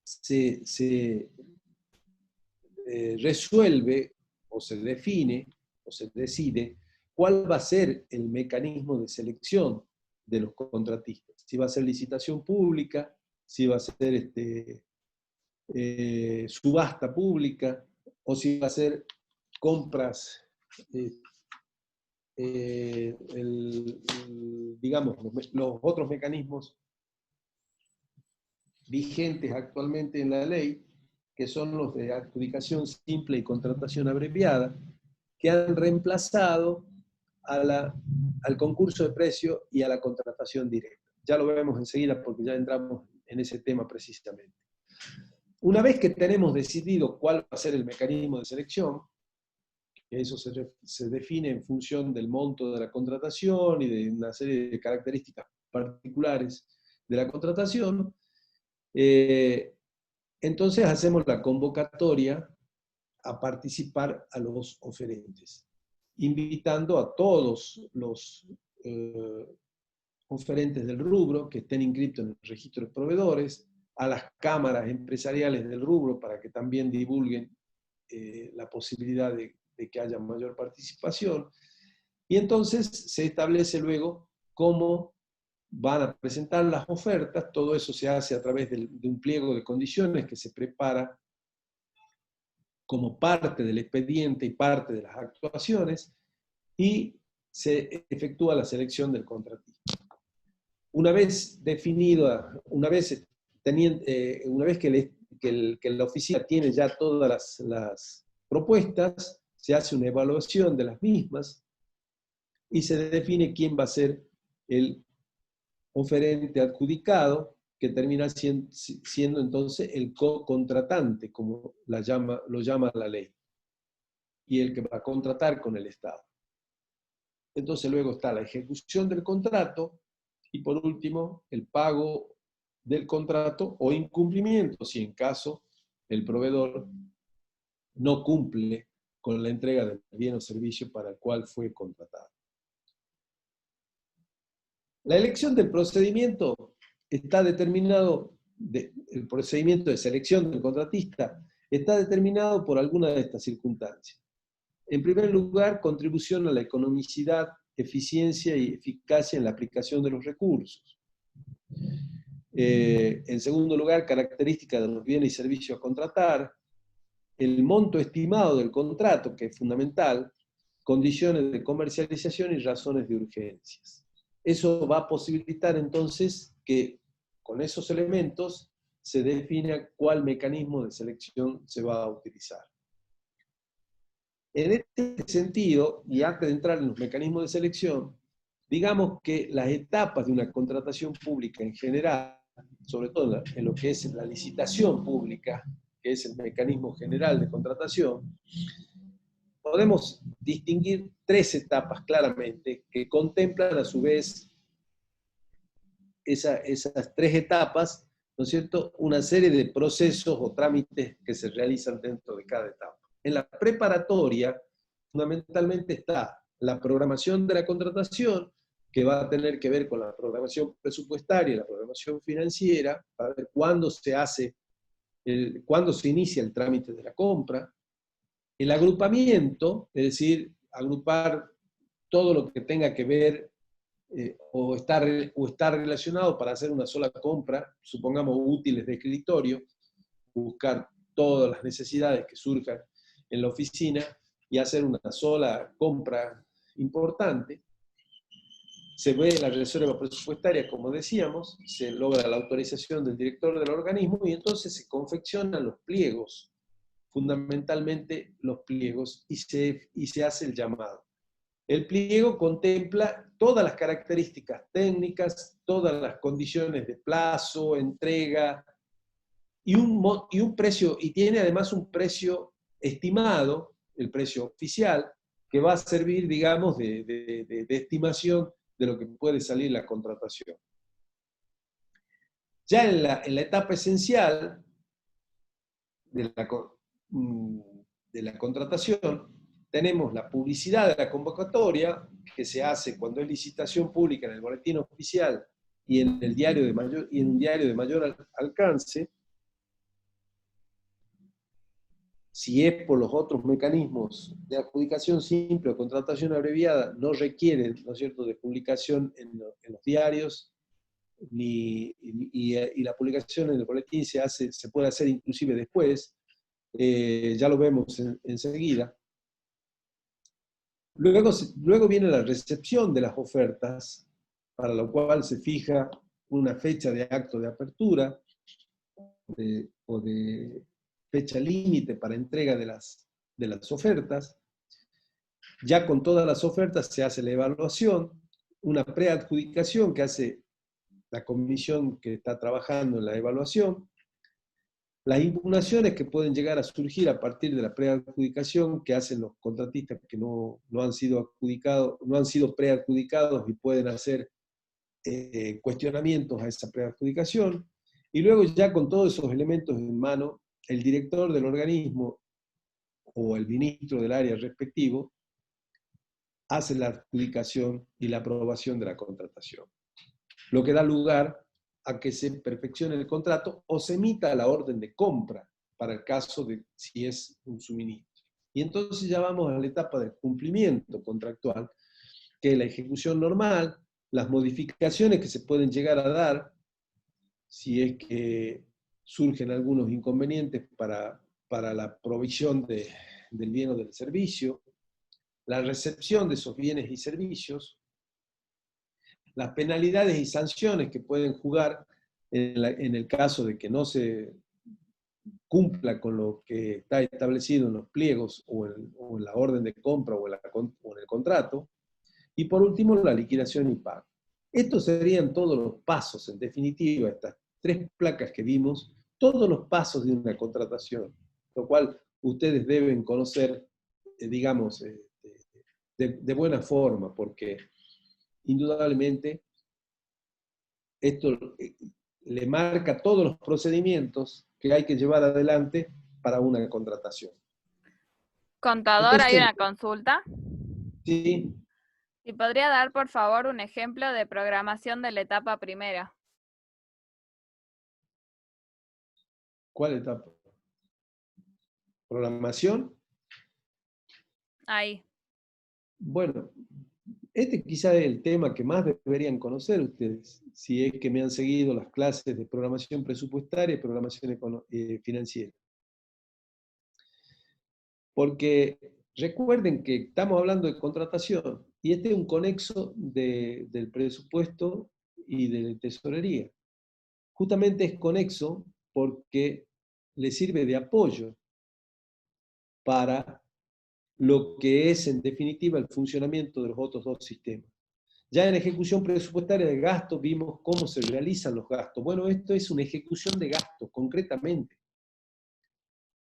se resuelve o se define o se decide cuál va a ser el mecanismo de selección de los contratistas. Si va a ser licitación pública, si va a ser subasta pública, o si va a ser compras, digamos, los otros mecanismos vigentes actualmente en la ley, que son los de adjudicación simple y contratación abreviada, que han reemplazado al concurso de precio y a la contratación directa. Ya lo vemos enseguida porque ya entramos en ese tema precisamente. Una vez que tenemos decidido cuál va a ser el mecanismo de selección, eso se define en función del monto de la contratación y de una serie de características particulares de la contratación, entonces hacemos la convocatoria a participar a los oferentes, invitando a todos los oferentes del rubro que estén inscritos en el registro de proveedores, a las cámaras empresariales del rubro para que también divulguen la posibilidad de que haya mayor participación, y entonces se establece luego cómo van a presentar las ofertas, todo eso se hace a través de un pliego de condiciones que se prepara como parte del expediente y parte de las actuaciones, y se efectúa la selección del contratista. Una vez definida, una vez que la oficina tiene ya todas las propuestas, se hace una evaluación de las mismas y se define quién va a ser el oferente adjudicado, que termina siendo entonces el co-contratante, como lo llama la ley, y el que va a contratar con el Estado. Entonces luego está la ejecución del contrato y por último el pago del contrato o incumplimiento, si en caso el proveedor no cumple con la entrega del bien o servicio para el cual fue contratado. La elección del procedimiento está determinado, el procedimiento de selección del contratista está determinado por alguna de estas circunstancias. En primer lugar, contribución a la economicidad, eficiencia y eficacia en la aplicación de los recursos. En segundo lugar, características de los bienes y servicios a contratar, el monto estimado del contrato, que es fundamental, condiciones de comercialización y razones de urgencias. Eso va a posibilitar entonces que con esos elementos se defina cuál mecanismo de selección se va a utilizar. En este sentido, y antes de entrar en los mecanismos de selección, digamos que las etapas de una contratación pública en general, sobre todo en lo que es la licitación pública, que es el mecanismo general de contratación, podemos distinguir tres etapas claramente que contemplan a su vez esas tres etapas, ¿no es cierto?, una serie de procesos o trámites que se realizan dentro de cada etapa. En la preparatoria, fundamentalmente está la programación de la contratación, que va a tener que ver con la programación presupuestaria y la programación financiera, para ver cuándo se inicia el trámite de la compra. El agrupamiento, es decir, agrupar todo lo que tenga que ver o estar relacionado para hacer una sola compra, supongamos útiles de escritorio, buscar todas las necesidades que surjan en la oficina y hacer una sola compra importante. Se ve la reserva presupuestaria, como decíamos, se logra la autorización del director del organismo y entonces se confeccionan los pliegos, fundamentalmente los pliegos, y se hace el llamado. El pliego contempla todas las características técnicas, todas las condiciones de plazo, entrega, y un precio, y tiene además un precio estimado, el precio oficial, que va a servir, digamos, de estimación de lo que puede salir la contratación. Ya en la etapa esencial de la contratación, tenemos la publicidad de la convocatoria, que se hace cuando es licitación pública en el boletín oficial y en un diario de mayor alcance. Si es por los otros mecanismos de adjudicación simple o contratación abreviada, no requieren, ¿no es cierto?, de publicación en los diarios, y la publicación en el boletín se puede hacer inclusive después, ya lo vemos enseguida. Luego viene la recepción de las ofertas, para lo cual se fija una fecha de acto de apertura o de fecha límite para entrega de las ofertas. Ya con todas las ofertas se hace la evaluación, una preadjudicación que hace la comisión que está trabajando en la evaluación, las impugnaciones que pueden llegar a surgir a partir de la preadjudicación que hacen los contratistas que no han sido preadjudicados y pueden hacer cuestionamientos a esa preadjudicación, y luego ya con todos esos elementos en mano, el director del organismo o el ministro del área respectivo hace la adjudicación y la aprobación de la contratación, lo que da lugar a que se perfeccione el contrato o se emita la orden de compra para el caso de si es un suministro. Y entonces ya vamos a la etapa del cumplimiento contractual, que es la ejecución normal, las modificaciones que se pueden llegar a dar, si es que surgen algunos inconvenientes para la provisión del bien o del servicio, la recepción de esos bienes y servicios, las penalidades y sanciones que pueden jugar en el caso de que no se cumpla con lo que está establecido en los pliegos o en la orden de compra o en el contrato, y por último la liquidación y pago. Estos serían todos los pasos, en definitiva, estas 3 placas que vimos, todos los pasos de una contratación, lo cual ustedes deben conocer, digamos, de buena forma, porque indudablemente esto le marca todos los procedimientos que hay que llevar adelante para una contratación. Contador, hay Entonces, una consulta. sí, ¿Y podría dar, por favor, un ejemplo de programación de la etapa primera? ¿cuál etapa? ¿Programación? Ahí. Bueno, este quizá es el tema que más deberían conocer ustedes, si es que me han seguido las clases de programación presupuestaria y programación financiera. Porque recuerden que estamos hablando de contratación, y este es un conexo del presupuesto y de la tesorería. Justamente es conexo porque le sirve de apoyo para lo que es, en definitiva, el funcionamiento de los otros 2 sistemas. Ya en ejecución presupuestaria de gastos vimos cómo se realizan los gastos. Bueno, esto es una ejecución de gastos, concretamente.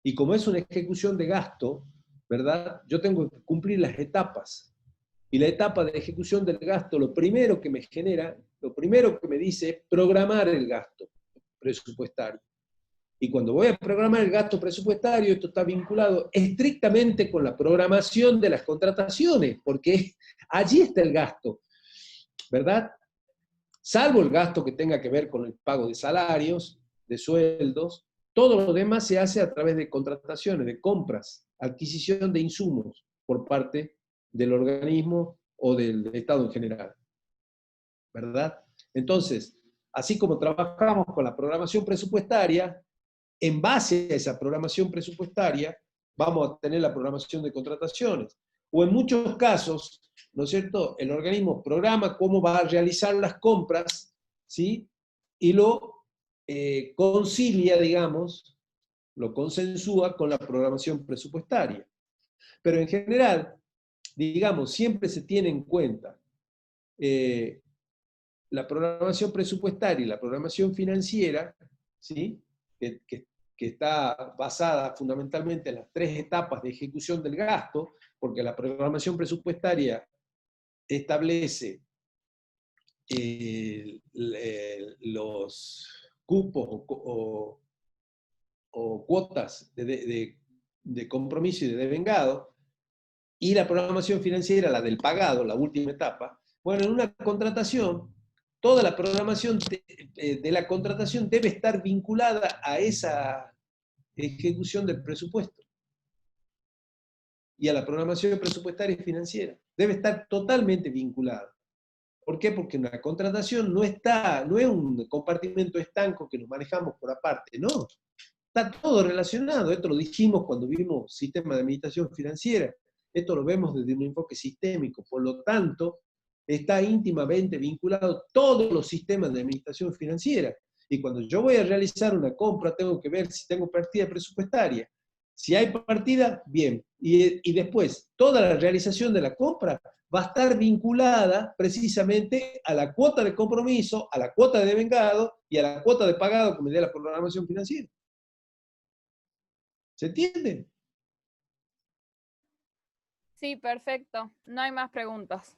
Y como es una ejecución de gasto, ¿verdad? Yo tengo que cumplir las etapas. Y la etapa de ejecución del gasto, lo primero que me genera, lo primero que me dice es programar el gasto presupuestario. Y cuando voy a programar el gasto presupuestario, esto está vinculado estrictamente con la programación de las contrataciones, porque allí está el gasto, ¿verdad? Salvo el gasto que tenga que ver con el pago de salarios, de sueldos, todo lo demás se hace a través de contrataciones, de compras, adquisición de insumos por parte del organismo o del Estado en general, ¿verdad? Entonces, así como trabajamos con la programación presupuestaria, en base a esa programación presupuestaria, vamos a tener la programación de contrataciones. O en muchos casos, ¿no es cierto?, el organismo programa cómo va a realizar las compras, ¿sí? Y lo concilia, digamos, lo consensúa con la programación presupuestaria. Pero en general, digamos, siempre se tiene en cuenta la programación presupuestaria y la programación financiera, ¿sí? Que está basada fundamentalmente en las 3 etapas de ejecución del gasto, porque la programación presupuestaria establece los cupos o cuotas de compromiso y de devengado, y la programación financiera, la del pagado, la última etapa. Bueno, en una contratación, toda la programación de la contratación debe estar vinculada a esa ejecución del presupuesto y a la programación presupuestaria y financiera. Debe estar totalmente vinculada. ¿Por qué? Porque una contratación no es un compartimento estanco que nos manejamos por aparte, no. Está todo relacionado. Esto lo dijimos cuando vimos sistema de administración financiera. Esto lo vemos desde un enfoque sistémico. Por lo tanto, está íntimamente vinculado todos los sistemas de administración financiera. Y cuando yo voy a realizar una compra, tengo que ver si tengo partida presupuestaria. Si hay partida, bien. Y después, toda la realización de la compra va a estar vinculada precisamente a la cuota de compromiso, a la cuota de devengado y a la cuota de pagado que me dé la programación financiera. ¿Se entiende? Sí, perfecto. No hay más preguntas.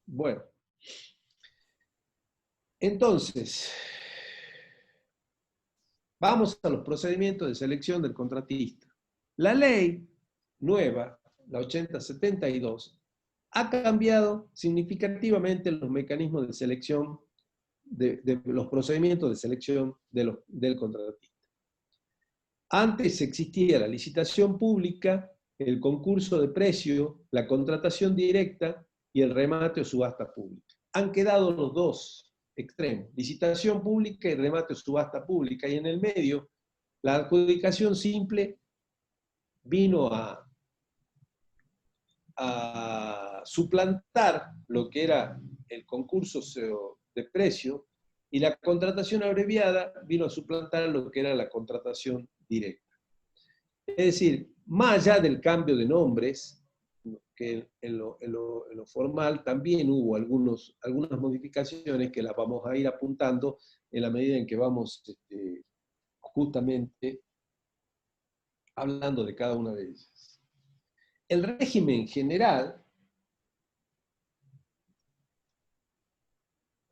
Bueno. Entonces, vamos a los procedimientos de selección del contratista. La ley nueva, la 8072, ha cambiado significativamente los mecanismos de selección, de los procedimientos de selección del contratista. Antes existía la licitación pública, el concurso de precio, la contratación directa y el remate o subasta pública. han quedado los dos extremos, licitación pública y remate o subasta pública, y en el medio la adjudicación simple vino a suplantar lo que era el concurso de precio, y la contratación abreviada vino a suplantar lo que era la contratación directa. Es decir, más allá del cambio de nombres, que en lo formal también hubo algunas modificaciones que las vamos a ir apuntando en la medida en que vamos justamente hablando de cada una de ellas. El régimen general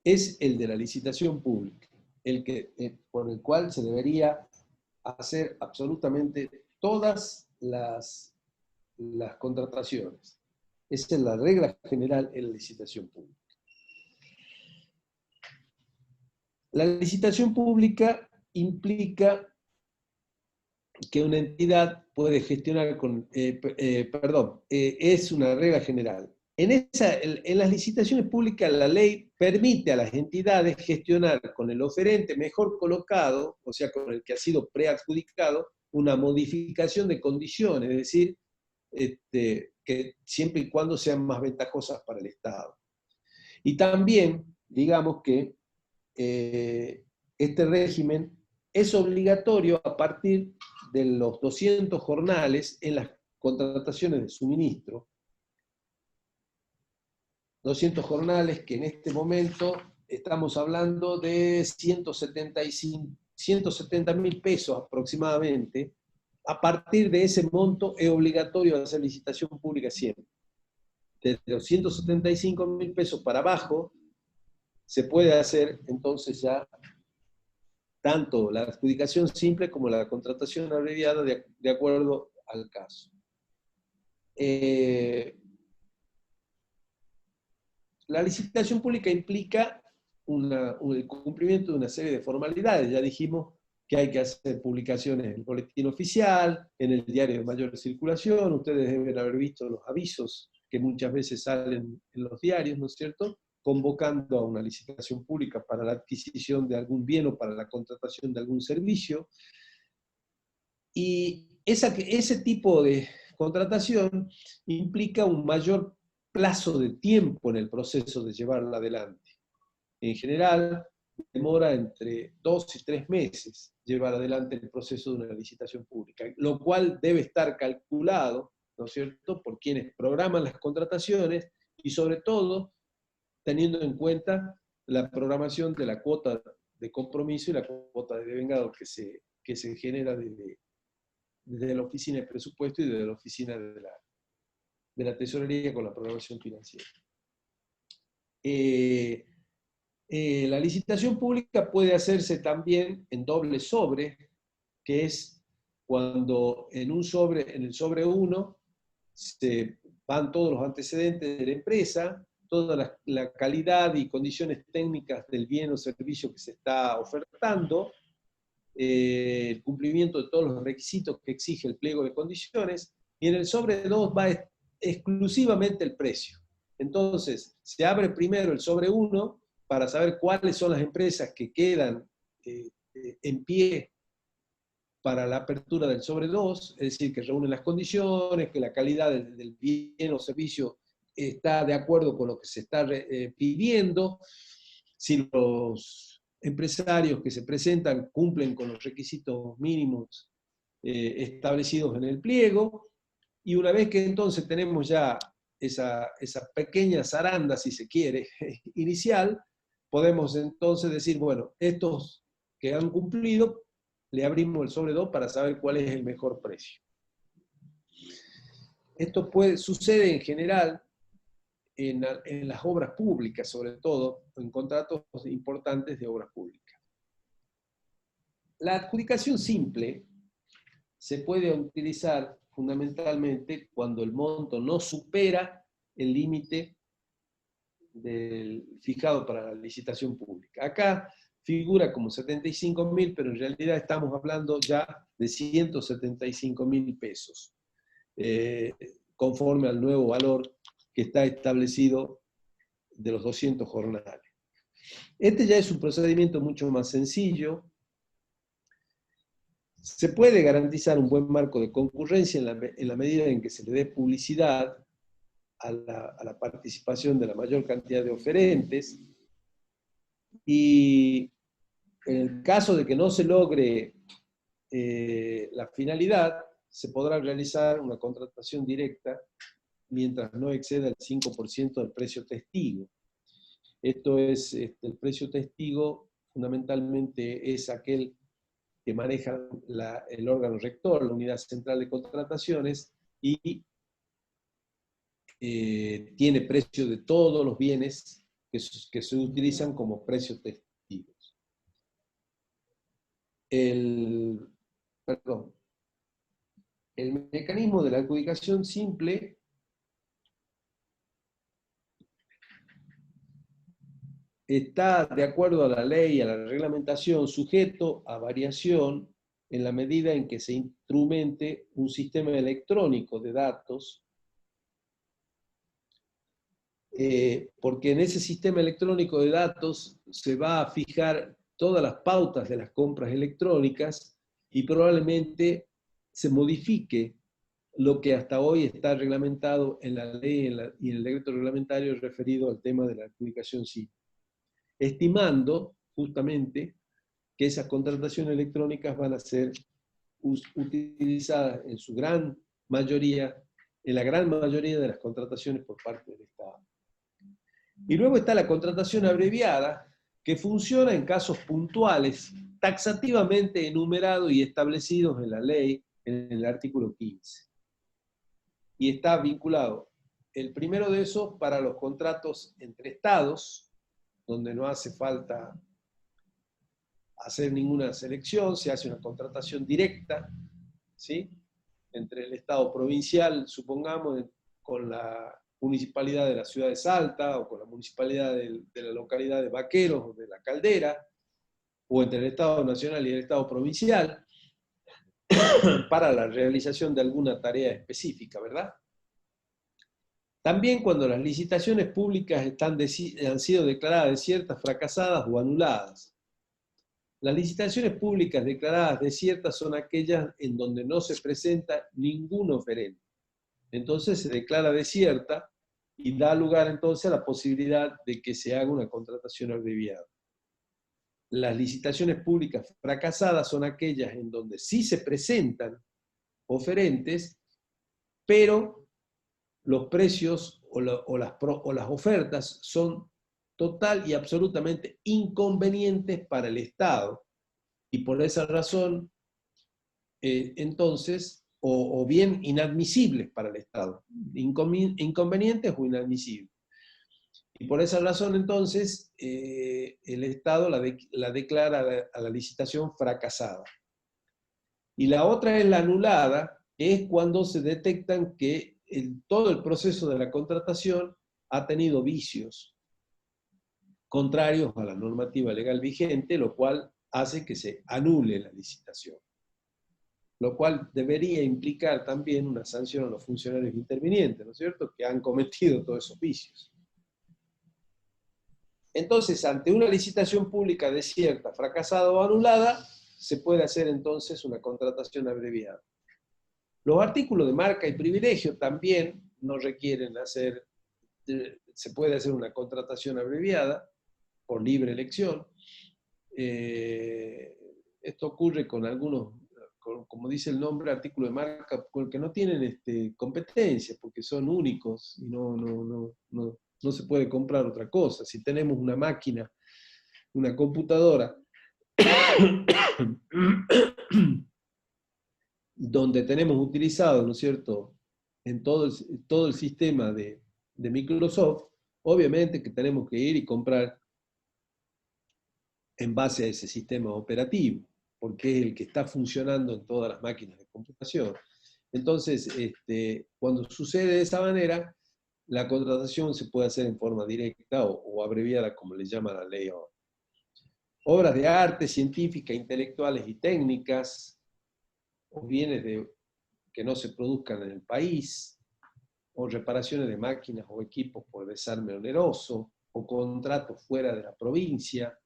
es el de la licitación pública, por el cual se debería hacer absolutamente todas las contrataciones. Esa es la regla general en la licitación pública. La licitación pública implica que una entidad puede gestionar es una regla general. En las licitaciones públicas la ley permite a las entidades gestionar con el oferente mejor colocado, o sea, con el que ha sido preadjudicado, una modificación de condiciones, es decir, que siempre y cuando sean más ventajosas para el Estado. Y también, digamos que este régimen es obligatorio a partir de los 200 jornales en las contrataciones de suministro. 200 jornales que en este momento estamos hablando de 170.000 pesos aproximadamente. A partir de ese monto es obligatorio hacer licitación pública siempre. Desde los 175.000 pesos para abajo se puede hacer entonces ya tanto la adjudicación simple como la contratación abreviada de acuerdo al caso. La licitación pública implica el cumplimiento de una serie de formalidades. Ya dijimos que hay que hacer publicaciones en el boletín oficial, en el diario de mayor circulación. Ustedes deben haber visto los avisos que muchas veces salen en los diarios, ¿no es cierto?, convocando a una licitación pública para la adquisición de algún bien o para la contratación de algún servicio. Y ese tipo de contratación implica un mayor plazo de tiempo en el proceso de llevarla adelante. En general, demora entre 2 y 3 meses llevar adelante el proceso de una licitación pública, lo cual debe estar calculado, ¿no es cierto?, por quienes programan las contrataciones y sobre todo teniendo en cuenta la programación de la cuota de compromiso y la cuota de devengado que se genera desde la oficina de presupuesto y desde la oficina de la tesorería con la programación financiera. La licitación pública puede hacerse también en doble sobre, que es cuando en el sobre 1 se van todos los antecedentes de la empresa, toda la calidad y condiciones técnicas del bien o servicio que se está ofertando, el cumplimiento de todos los requisitos que exige el pliego de condiciones, y en el sobre 2 va exclusivamente el precio. Entonces, se abre primero el sobre 1 para saber cuáles son las empresas que quedan en pie para la apertura del sobre 2, es decir, que reúnen las condiciones, que la calidad del bien o servicio está de acuerdo con lo que se está pidiendo, si los empresarios que se presentan cumplen con los requisitos mínimos establecidos en el pliego, y una vez que entonces tenemos ya esa pequeña zaranda, si se quiere, inicial, podemos entonces decir, bueno, estos que han cumplido, le abrimos el sobre 2 para saber cuál es el mejor precio. Esto sucede en general en las obras públicas, sobre todo, en contratos importantes de obras públicas. La adjudicación simple se puede utilizar fundamentalmente cuando el monto no supera el límite fijado para la licitación pública. Acá figura como 75.000, pero en realidad estamos hablando ya de 175.000 pesos, conforme al nuevo valor que está establecido de los 200 jornales. Este ya es un procedimiento mucho más sencillo. Se puede garantizar un buen marco de concurrencia en la medida en que se le dé publicidad a la participación de la mayor cantidad de oferentes, y en el caso de que no se logre la finalidad, se podrá realizar una contratación directa mientras no exceda el 5% del precio testigo. Esto es, el precio testigo fundamentalmente es aquel que maneja el órgano rector, la unidad central de contrataciones, y tiene precio de todos los bienes que se utilizan como precios testigos. El mecanismo de la adjudicación simple está, de acuerdo a la ley y a la reglamentación, sujeto a variación en la medida en que se instrumente un sistema electrónico de datos, porque en ese sistema electrónico de datos se va a fijar todas las pautas de las compras electrónicas y probablemente se modifique lo que hasta hoy está reglamentado en la ley y en el decreto reglamentario referido al tema de la adjudicación simple, estimando justamente que esas contrataciones electrónicas van a ser utilizadas en su gran mayoría, en la gran mayoría de las contrataciones por parte del Estado. Y luego está la contratación abreviada, que funciona en casos puntuales, taxativamente enumerados y establecidos en la ley, en el artículo 15. Y está vinculado, el primero de esos, para los contratos entre estados, donde no hace falta hacer ninguna selección, se hace una contratación directa, ¿sí? Entre el Estado provincial, supongamos, con la municipalidad de la ciudad de Salta, o con la municipalidad de la localidad de Vaqueros, o de La Caldera, o entre el Estado nacional y el Estado provincial, para la realización de alguna tarea específica, ¿verdad? También cuando las licitaciones públicas han sido declaradas desiertas, fracasadas o anuladas. Las licitaciones públicas declaradas desiertas son aquellas en donde no se presenta ningún oferente. Entonces se declara desierta y da lugar entonces a la posibilidad de que se haga una contratación abreviada. Las licitaciones públicas fracasadas son aquellas en donde sí se presentan oferentes, pero los precios o las ofertas son total y absolutamente inconvenientes para el Estado, y por esa razón, entonces, o bien inadmisibles para el Estado, inconvenientes o inadmisibles. Y por esa razón, entonces, el Estado la declara a la licitación fracasada. Y la otra es la anulada, que es cuando se detectan que todo el proceso de la contratación ha tenido vicios contrarios a la normativa legal vigente, lo cual hace que se anule la licitación. Lo cual debería implicar también una sanción a los funcionarios intervinientes, ¿no es cierto?, que han cometido todos esos vicios. Entonces, ante una licitación pública desierta, fracasada o anulada, se puede hacer entonces una contratación abreviada. Los artículos de marca y privilegio también no requieren hacer, se puede hacer una contratación abreviada por libre elección. Esto ocurre con algunos, como dice el nombre, artículos de marca, con el que no tienen competencia, porque son únicos y no se puede comprar otra cosa. Si tenemos una máquina, una computadora, donde tenemos utilizado, ¿no es cierto?, en todo el sistema de Microsoft, obviamente que tenemos que ir y comprar en base a ese sistema operativo, porque es el que está funcionando en todas las máquinas de computación. Entonces, cuando sucede de esa manera, la contratación se puede hacer en forma directa o abreviada, como le llama la ley ahora. Obras de arte, científica, intelectuales y técnicas, o bienes que no se produzcan en el país, o reparaciones de máquinas o equipos por desarme oneroso, o contratos fuera de la provincia.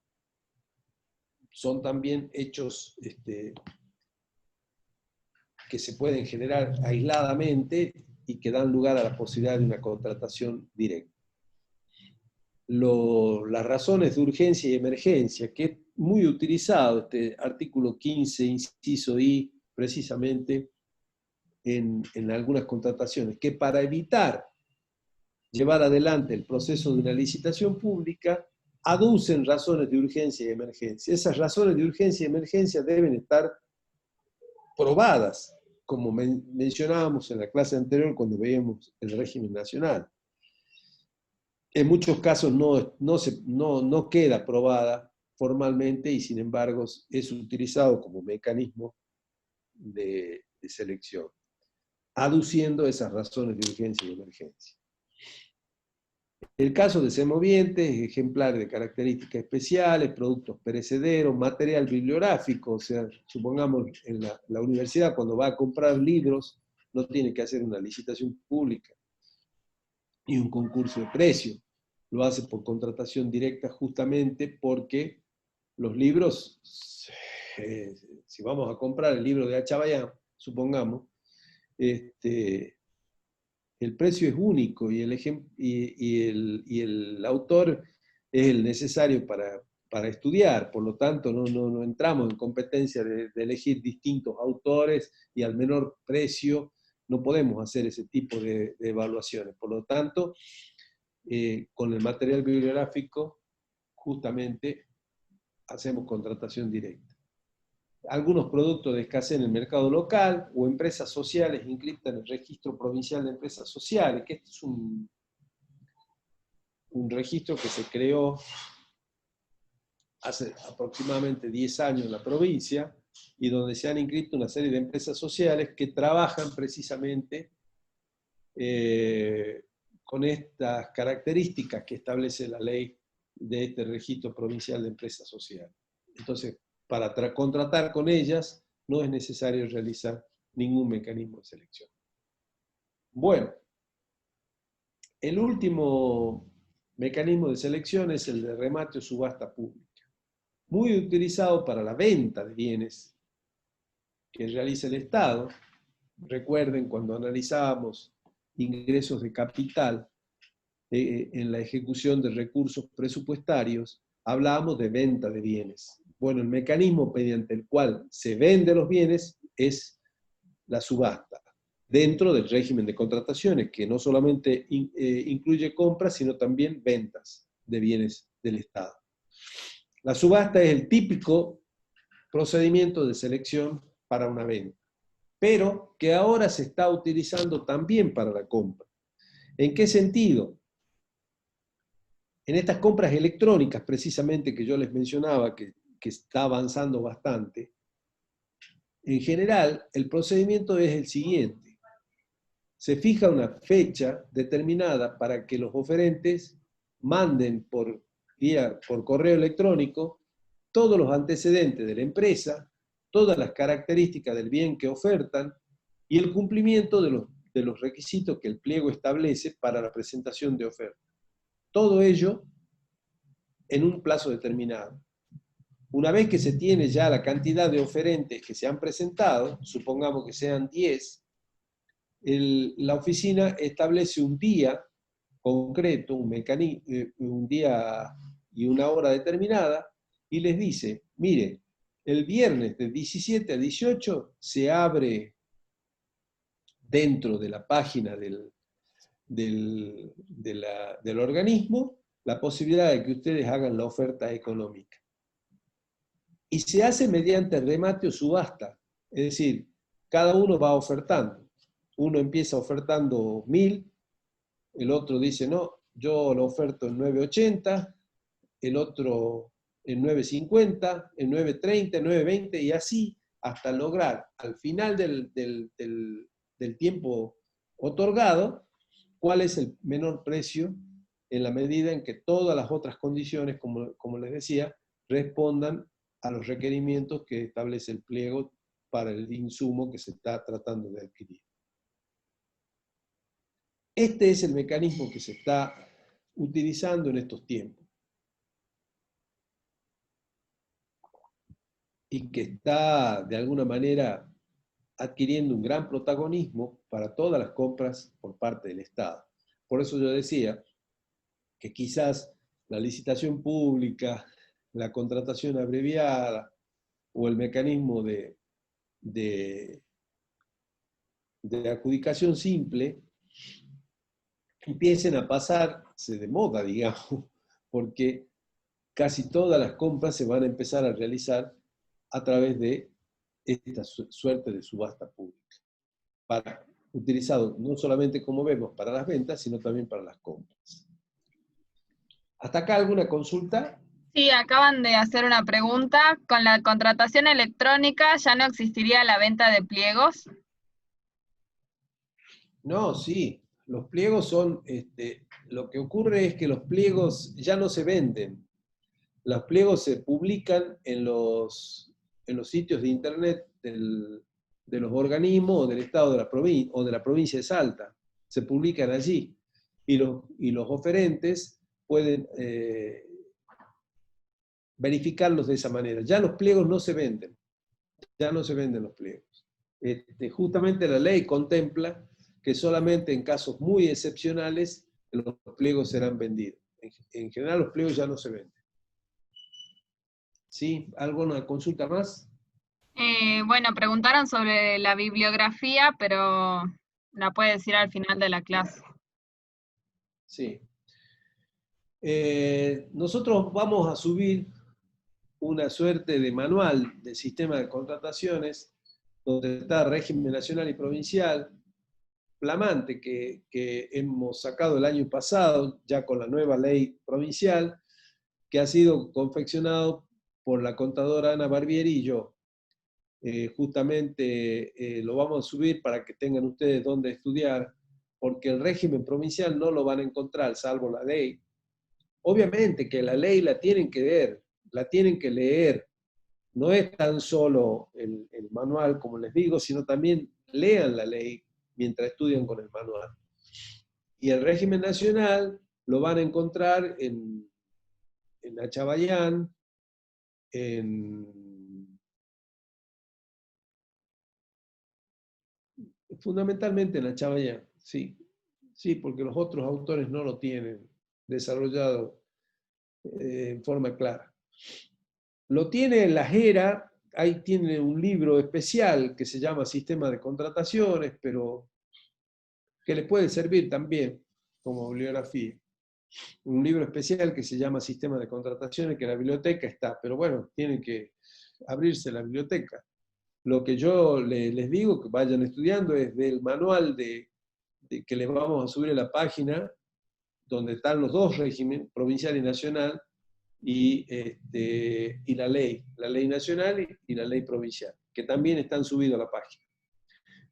Son también hechos que se pueden generar aisladamente y que dan lugar a la posibilidad de una contratación directa. Las razones de urgencia y emergencia, que es muy utilizado este artículo 15, inciso I, precisamente en algunas contrataciones, que para evitar llevar adelante el proceso de una licitación pública, aducen razones de urgencia y emergencia. Esas razones de urgencia y emergencia deben estar probadas, como mencionábamos en la clase anterior cuando veíamos el régimen nacional. En muchos casos no queda probada formalmente y sin embargo es utilizado como mecanismo de selección, aduciendo esas razones de urgencia y emergencia. El caso de semovientes, ejemplares de características especiales, productos perecederos, material bibliográfico, o sea, supongamos en la universidad cuando va a comprar libros, no tiene que hacer una licitación pública y un concurso de precios. Lo hace por contratación directa justamente porque los libros, si vamos a comprar el libro de Achabayán, supongamos, el precio es único y el autor es el necesario para estudiar, por lo tanto no entramos en competencia de elegir distintos autores y al menor precio no podemos hacer ese tipo de evaluaciones. Por lo tanto, con el material bibliográfico justamente hacemos contratación directa. Algunos productos de escasez en el mercado local o empresas sociales inscritas en el Registro Provincial de Empresas Sociales, que este es un registro que se creó hace aproximadamente 10 años en la provincia y donde se han inscrito una serie de empresas sociales que trabajan precisamente con estas características que establece la ley de este Registro Provincial de Empresas Sociales. Entonces, para contratar con ellas no es necesario realizar ningún mecanismo de selección. Bueno, el último mecanismo de selección es el de remate o subasta pública, muy utilizado para la venta de bienes que realiza el Estado. Recuerden cuando analizábamos ingresos de capital en la ejecución de recursos presupuestarios, hablábamos de venta de bienes. Bueno, el mecanismo mediante el cual se venden los bienes es la subasta, dentro del régimen de contrataciones, que no solamente incluye compras, sino también ventas de bienes del Estado. La subasta es el típico procedimiento de selección para una venta, pero que ahora se está utilizando también para la compra. ¿En qué sentido? En estas compras electrónicas, precisamente, que yo les mencionaba, que está avanzando bastante, en general, el procedimiento es el siguiente. Se fija una fecha determinada para que los oferentes manden por correo electrónico todos los antecedentes de la empresa, todas las características del bien que ofertan y el cumplimiento de los requisitos que el pliego establece para la presentación de oferta. Todo ello en un plazo determinado. Una vez que se tiene ya la cantidad de oferentes que se han presentado, supongamos que sean 10, la oficina establece un día concreto, un día y una hora determinada, y les dice, mire, el viernes de 17 a 18 se abre dentro de la página del organismo la posibilidad de que ustedes hagan la oferta económica. Y se hace mediante remate o subasta, es decir, cada uno va ofertando. Uno empieza ofertando 1.000, el otro dice, no, yo lo oferto en 9.80, el otro en 9.50, en 9.30, en 9.20, y así hasta lograr al final del tiempo otorgado cuál es el menor precio en la medida en que todas las otras condiciones, como les decía, respondan a los requerimientos que establece el pliego para el insumo que se está tratando de adquirir. Este es el mecanismo que se está utilizando en estos tiempos. Y que está, de alguna manera, adquiriendo un gran protagonismo para todas las compras por parte del Estado. Por eso yo decía que quizás la licitación pública, la contratación abreviada o el mecanismo de adjudicación simple empiecen a pasarse de moda, digamos, porque casi todas las compras se van a empezar a realizar a través de esta suerte de subasta pública, utilizado no solamente, como vemos, para las ventas, sino también para las compras. ¿Hasta acá alguna consulta? Sí, acaban de hacer una pregunta. ¿Con la contratación electrónica ya no existiría la venta de pliegos? No, sí. Los pliegos son, lo que ocurre es que los pliegos ya no se venden. Los pliegos se publican en los sitios de internet de los organismos o del Estado de la o de la provincia de Salta. Se publican allí. Y los oferentes pueden verificarlos de esa manera. Ya los pliegos no se venden. Ya no se venden los pliegos. Justamente la ley contempla que solamente en casos muy excepcionales los pliegos serán vendidos. En general los pliegos ya no se venden. ¿Sí? ¿Alguna consulta más? Bueno, preguntaron sobre la bibliografía, pero la puede decir al final de la clase. Sí. Nosotros vamos a subir una suerte de manual del sistema de contrataciones, donde está régimen nacional y provincial, flamante, que hemos sacado el año pasado, ya con la nueva ley provincial, que ha sido confeccionado por la contadora Ana Barbieri y yo. Justamente lo vamos a subir para que tengan ustedes dónde estudiar, porque el régimen provincial no lo van a encontrar, salvo la ley. Obviamente que la ley la tienen que ver, la tienen que leer. No es tan solo el manual, como les digo, sino también lean la ley mientras estudian con el manual. Y el régimen nacional lo van a encontrar en Achabayán, fundamentalmente en Achabayán, sí. Sí, porque los otros autores no lo tienen desarrollado en forma clara. Lo tiene la JERA, ahí tiene un libro especial que se llama Sistema de Contrataciones, pero que le puede servir también como bibliografía. Un libro especial que se llama Sistema de Contrataciones, que en la biblioteca está, pero bueno, tiene que abrirse la biblioteca. Lo que yo les digo que vayan estudiando es del manual que les vamos a subir a la página, donde están los dos regímenes, provincial y nacional, y la ley nacional y la ley provincial, que también están subidos a la página.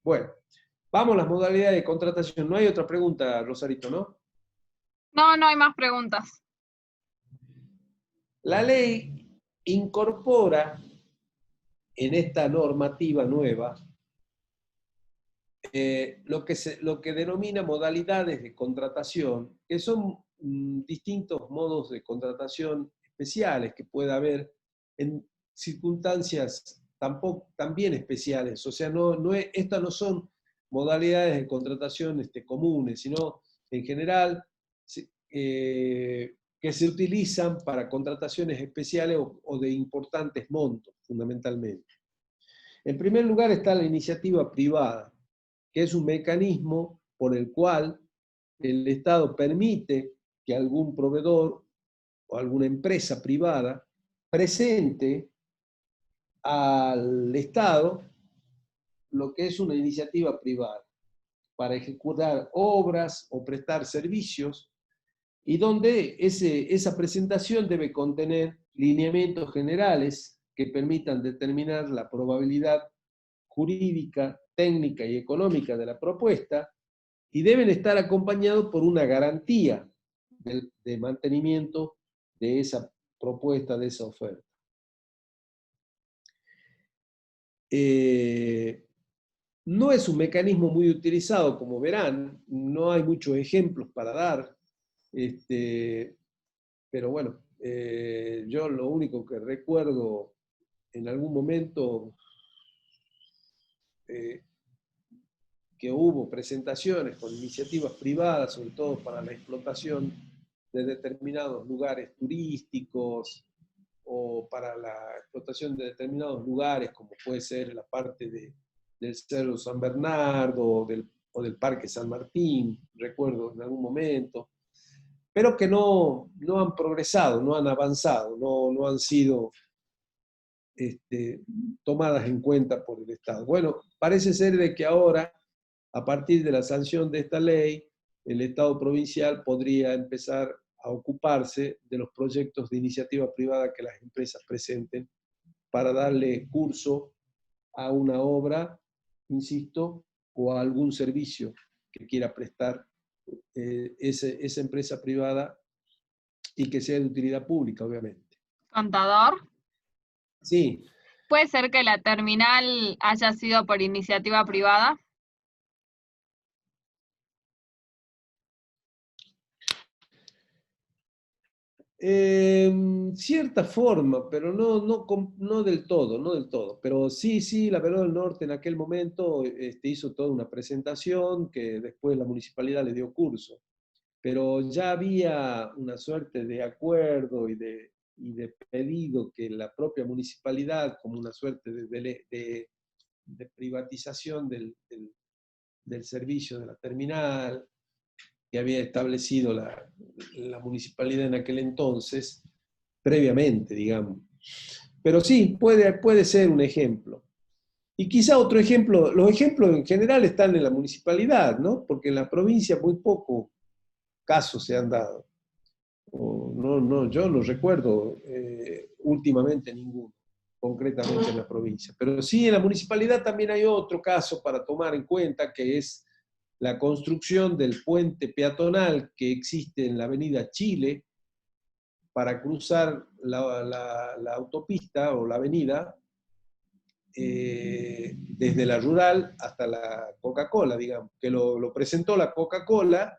Bueno, vamos a las modalidades de contratación. No hay otra pregunta, Rosarito, ¿no? No, no hay más preguntas. La ley incorpora en esta normativa nueva lo que denomina modalidades de contratación, que son distintos modos de contratación especiales que puede haber en circunstancias también especiales. O sea, estas no son modalidades de contratación comunes, sino en general que se utilizan para contrataciones especiales o de importantes montos, fundamentalmente. En primer lugar está la iniciativa privada, que es un mecanismo por el cual el Estado permite que algún proveedor o alguna empresa privada presente al Estado lo que es una iniciativa privada para ejecutar obras o prestar servicios, y donde esa presentación debe contener lineamientos generales que permitan determinar la probabilidad jurídica, técnica y económica de la propuesta, y deben estar acompañados por una garantía de mantenimiento de esa propuesta, de esa oferta. No es un mecanismo muy utilizado, como verán, no hay muchos ejemplos para dar, Pero bueno, yo lo único que recuerdo en algún momento que hubo presentaciones con iniciativas privadas, sobre todo para la explotación de determinados lugares turísticos o para la explotación de determinados lugares, como puede ser la parte del Cerro San Bernardo o del Parque San Martín, recuerdo en algún momento, pero que no han progresado, no han avanzado, no han sido tomadas en cuenta por el Estado. Bueno, parece ser de que ahora, a partir de la sanción de esta ley, el Estado provincial podría empezar a ocuparse de los proyectos de iniciativa privada que las empresas presenten para darle curso a una obra, insisto, o a algún servicio que quiera prestar esa empresa privada y que sea de utilidad pública, obviamente. Contador, Sí. ¿puede ser que la terminal haya sido por iniciativa privada? Cierta forma, pero no del todo, no del todo. Pero sí, la Verdad del Norte en aquel momento hizo toda una presentación que después la municipalidad le dio curso. Pero ya había una suerte de acuerdo y de pedido que la propia municipalidad, como una suerte de privatización del servicio de la terminal, que había establecido la municipalidad en aquel entonces, previamente, digamos. Pero sí, puede ser un ejemplo. Y quizá otro ejemplo, los ejemplos en general están en la municipalidad, ¿no? Porque en la provincia muy pocos casos se han dado. Yo no recuerdo últimamente ninguno, concretamente en la provincia. Pero sí, en la municipalidad también hay otro caso para tomar en cuenta, que es la construcción del puente peatonal que existe en la avenida Chile para cruzar la autopista o la avenida desde la rural hasta la Coca-Cola, digamos, que lo presentó la Coca-Cola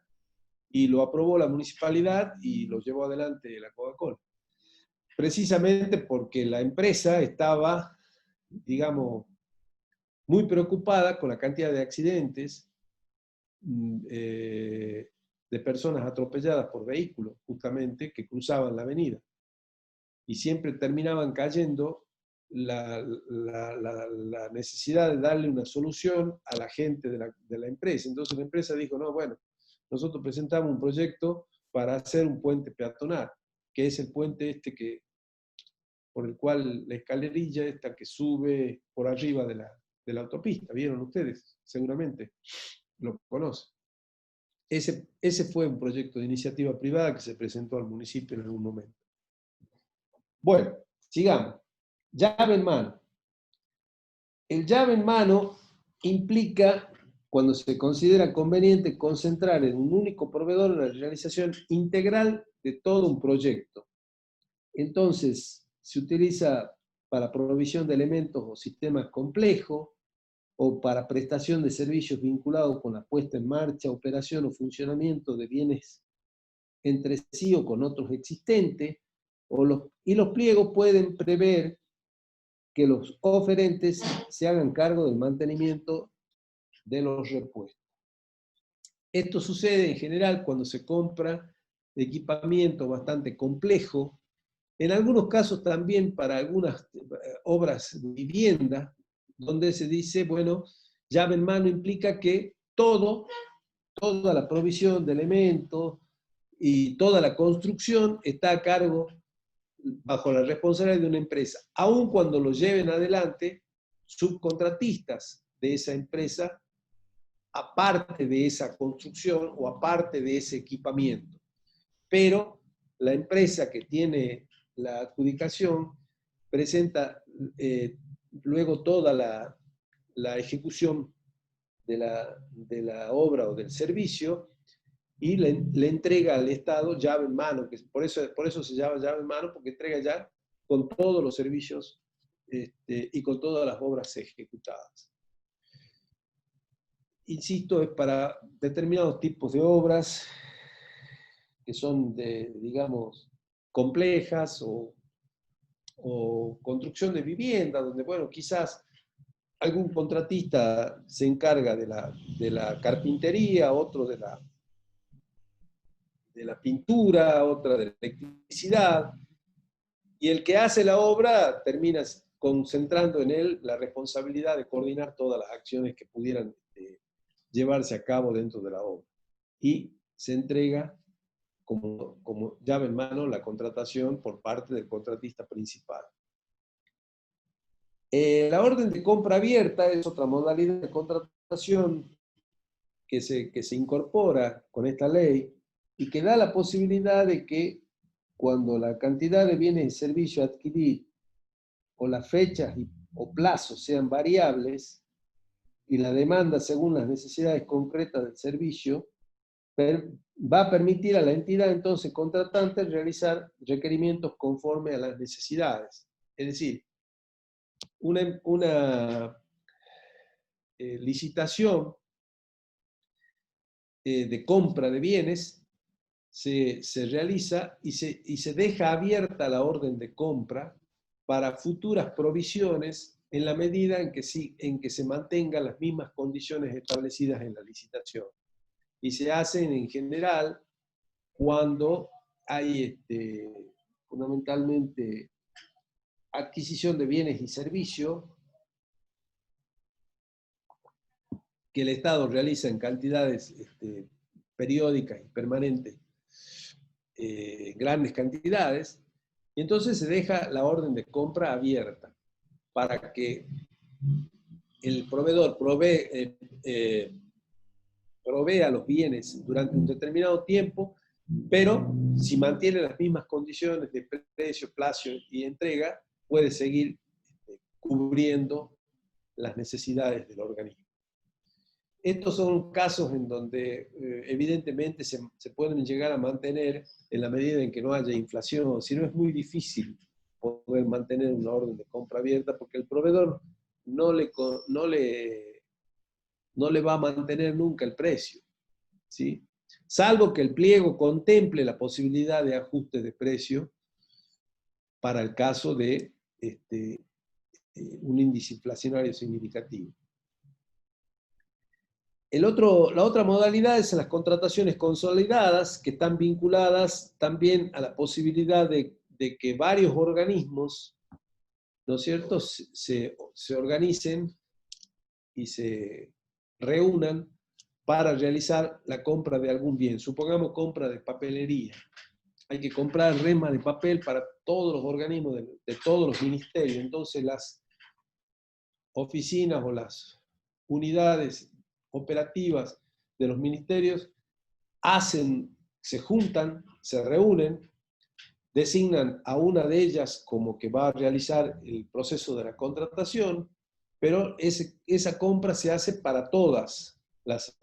y lo aprobó la municipalidad y lo llevó adelante la Coca-Cola. Precisamente porque la empresa estaba, digamos, muy preocupada con la cantidad de accidentes de personas atropelladas por vehículos, justamente, que cruzaban la avenida. Y siempre terminaban cayendo la necesidad de darle una solución a la gente de la empresa. Entonces la empresa dijo, no, bueno, nosotros presentamos un proyecto para hacer un puente peatonal, que es el puente por el cual la escalerilla esta que sube por arriba de la autopista. ¿Vieron ustedes? Seguramente lo conocen. Ese fue un proyecto de iniciativa privada que se presentó al municipio en algún momento. Bueno, sigamos. Llave en mano. El llave en mano implica, cuando se considera conveniente, concentrar en un único proveedor la realización integral de todo un proyecto. Entonces, se utiliza para provisión de elementos o sistemas complejos, o para prestación de servicios vinculados con la puesta en marcha, operación o funcionamiento de bienes entre sí o con otros existentes, y los pliegos pueden prever que los oferentes se hagan cargo del mantenimiento de los repuestos. Esto sucede en general cuando se compra equipamiento bastante complejo, en algunos casos también para algunas obras de vivienda, donde se dice, bueno, llave en mano implica que toda la provisión de elementos y toda la construcción está a cargo, bajo la responsabilidad de una empresa, aun cuando lo lleven adelante subcontratistas de esa empresa, aparte de esa construcción o aparte de ese equipamiento. Pero la empresa que tiene la adjudicación presenta luego toda la ejecución de la obra o del servicio y le entrega al Estado llave en mano, que por eso se llama llave en mano, porque entrega ya con todos los servicios y con todas las obras ejecutadas. Insisto, es para determinados tipos de obras que son, digamos, complejas o construcción de vivienda, donde, bueno, quizás algún contratista se encarga de la carpintería, otro de la pintura, otra de la electricidad, y el que hace la obra termina concentrando en él la responsabilidad de coordinar todas las acciones que pudieran llevarse a cabo dentro de la obra. Y se entrega como llave en mano la contratación por parte del contratista principal. La orden de compra abierta es otra modalidad de contratación que se incorpora con esta ley y que da la posibilidad de que cuando la cantidad de bienes y servicios adquiridos o las fechas o plazos sean variables y la demanda según las necesidades concretas del servicio, va a permitir a la entidad entonces contratante realizar requerimientos conforme a las necesidades. Es decir, una licitación de compra de bienes se realiza y se deja abierta la orden de compra para futuras provisiones en la medida en que se mantengan las mismas condiciones establecidas en la licitación. Y se hacen en general cuando hay fundamentalmente adquisición de bienes y servicios que el Estado realiza en cantidades periódicas y permanentes, grandes cantidades, y entonces se deja la orden de compra abierta para que el proveedor provea los bienes durante un determinado tiempo, pero si mantiene las mismas condiciones de precio, plazo y entrega, puede seguir cubriendo las necesidades del organismo. Estos son casos en donde evidentemente se pueden llegar a mantener en la medida en que no haya inflación, si no es muy difícil poder mantener una orden de compra abierta porque el proveedor no le va a mantener nunca el precio, ¿sí? Salvo que el pliego contemple la posibilidad de ajuste de precio para el caso de un índice inflacionario significativo. La otra modalidad es las contrataciones consolidadas, que están vinculadas también a la posibilidad de que varios organismos, ¿no es cierto?, se organicen y se reúnan para realizar la compra de algún bien. Supongamos compra de papelería. Hay que comprar remas de papel para todos los organismos de todos los ministerios. Entonces las oficinas o las unidades operativas de los ministerios se juntan, se reúnen, designan a una de ellas como que va a realizar el proceso de la contratación, pero esa compra se hace para todas las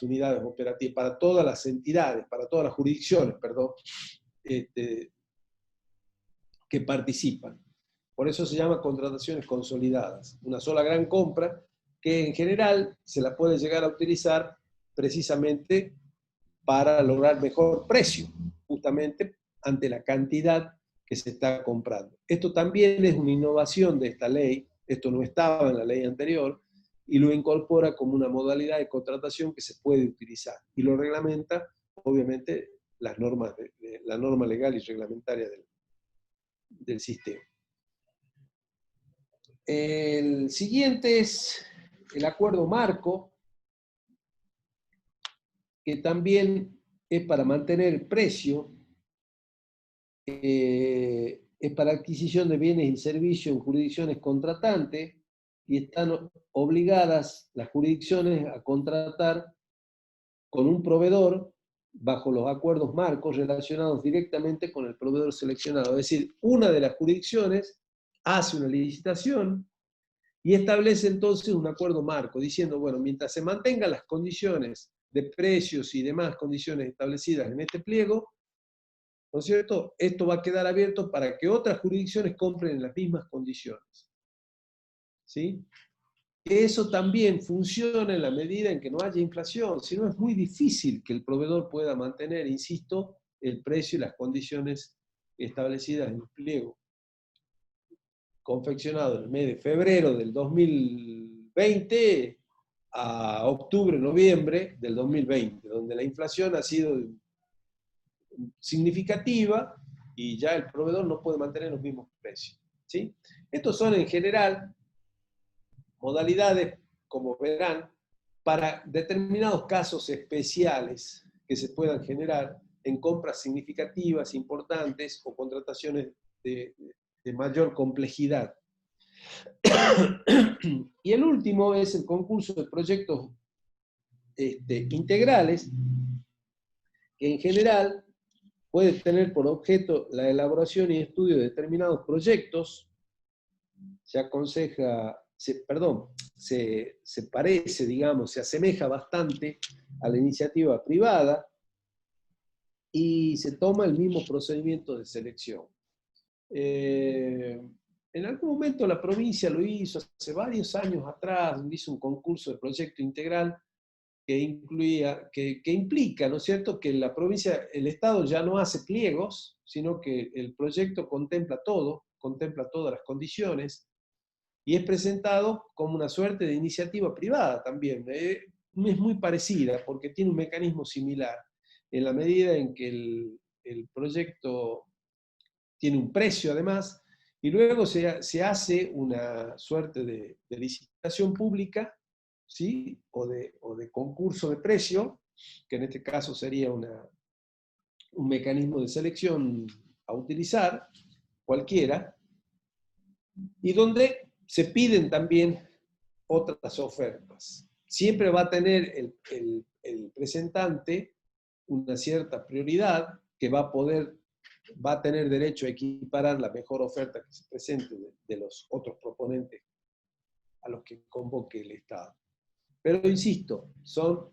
unidades operativas, para todas las entidades, para todas las jurisdicciones, perdón, que participan. Por eso se llama contrataciones consolidadas. Una sola gran compra que en general se la puede llegar a utilizar precisamente para lograr mejor precio, justamente ante la cantidad que se está comprando. Esto también es una innovación de esta ley, esto no estaba en la ley anterior, y lo incorpora como una modalidad de contratación que se puede utilizar, y lo reglamenta, obviamente, la norma legal y reglamentaria del sistema. El siguiente es el acuerdo marco, que también es para mantener el precio, es para adquisición de bienes y servicios en jurisdicciones contratantes, y están obligadas las jurisdicciones a contratar con un proveedor bajo los acuerdos marcos relacionados directamente con el proveedor seleccionado. Es decir, una de las jurisdicciones hace una licitación y establece entonces un acuerdo marco, diciendo, bueno, mientras se mantengan las condiciones de precios y demás condiciones establecidas en este pliego, ¿no es cierto?, esto va a quedar abierto para que otras jurisdicciones compren en las mismas condiciones. ¿Sí? Eso también funciona en la medida en que no haya inflación, si no es muy difícil que el proveedor pueda mantener, insisto, el precio y las condiciones establecidas en el pliego confeccionado en el mes de febrero del 2020 a octubre, noviembre del 2020, donde la inflación ha sido significativa y ya el proveedor no puede mantener los mismos precios, ¿sí? Estos son en general modalidades, como verán, para determinados casos especiales que se puedan generar en compras significativas, importantes o contrataciones de mayor complejidad. Y el último es el concurso de proyectos integrales, que en general puede tener por objeto la elaboración y estudio de determinados proyectos. Se aconseja, se parece, digamos, se asemeja bastante a la iniciativa privada y se toma el mismo procedimiento de selección. En algún momento la provincia lo hizo, hace varios años atrás, hizo un concurso de proyecto integral que implica, ¿no es cierto?, que la provincia, el Estado ya no hace pliegos, sino que el proyecto contempla todo, contempla todas las condiciones, y es presentado como una suerte de iniciativa privada también. Es muy parecida, porque tiene un mecanismo similar, en la medida en que el proyecto tiene un precio además, y luego se hace una suerte de licitación pública, ¿sí? o de concurso de precio, que en este caso sería un mecanismo de selección a utilizar, cualquiera, y donde se piden también otras ofertas. Siempre va a tener el presentante una cierta prioridad que va a tener derecho a equiparar la mejor oferta que se presente de los otros proponentes a los que convoque el Estado. Pero insisto, son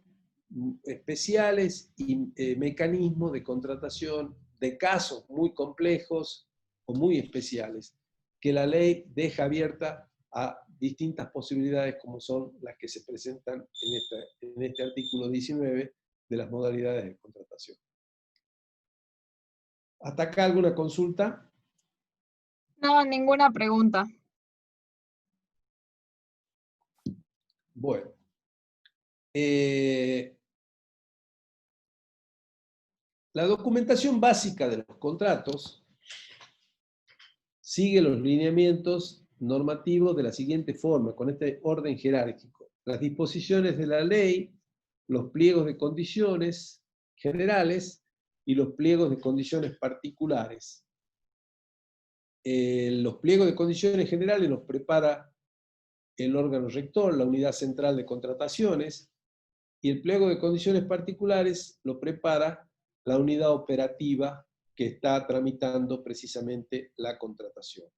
especiales y mecanismos de contratación de casos muy complejos o muy especiales que la ley deja abierta a distintas posibilidades como son las que se presentan en este artículo 19 de las modalidades de contratación. ¿Hasta acá alguna consulta? No, ninguna pregunta. Bueno. La documentación básica de los contratos sigue los lineamientos normativos de la siguiente forma, con este orden jerárquico. Las disposiciones de la ley, los pliegos de condiciones generales y los pliegos de condiciones particulares. Los pliegos de condiciones generales los prepara el órgano rector, la unidad central de contrataciones, y el pliego de condiciones particulares lo prepara la unidad operativa que está tramitando precisamente la contratación.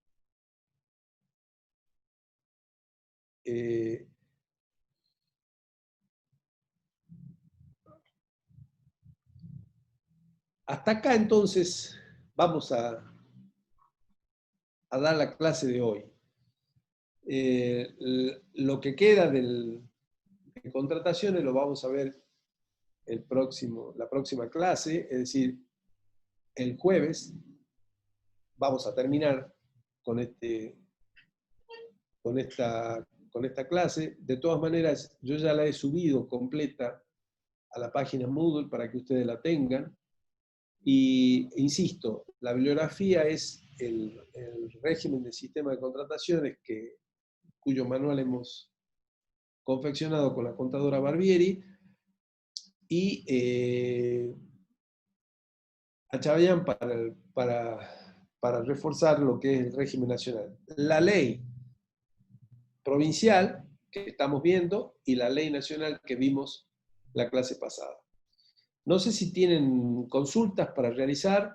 Hasta acá entonces vamos a dar la clase de hoy. Lo que queda de contrataciones lo vamos a ver la próxima clase, es decir, el jueves vamos a terminar con esta clase. De todas maneras, yo ya la he subido completa a la página Moodle para que ustedes la tengan. Y insisto, la bibliografía es el régimen de sistema de contrataciones cuyo manual hemos confeccionado con la contadora Barbieri, y a Chavayán para reforzar lo que es el régimen nacional. La ley provincial que estamos viendo y la ley nacional que vimos la clase pasada. No sé si tienen consultas para realizar.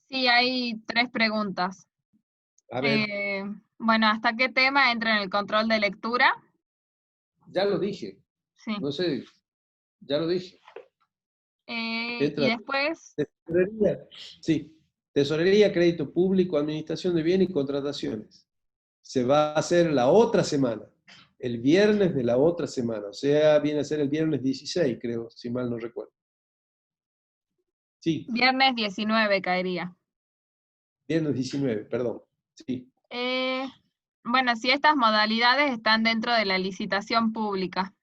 Sí, hay 3 preguntas. A ver. Bueno, ¿hasta qué tema entra en el control de lectura? Ya lo dije. Sí. No sé, ya lo dije. Y después... Tesorería, sí. Tesorería, crédito público, administración de bienes y contrataciones. Se va a hacer la otra semana, el viernes de la otra semana. O sea, viene a ser el viernes 16, creo, si mal no recuerdo. Sí, Viernes 19 caería. viernes 19, perdón. Sí. Bueno, si estas modalidades están dentro de la licitación pública.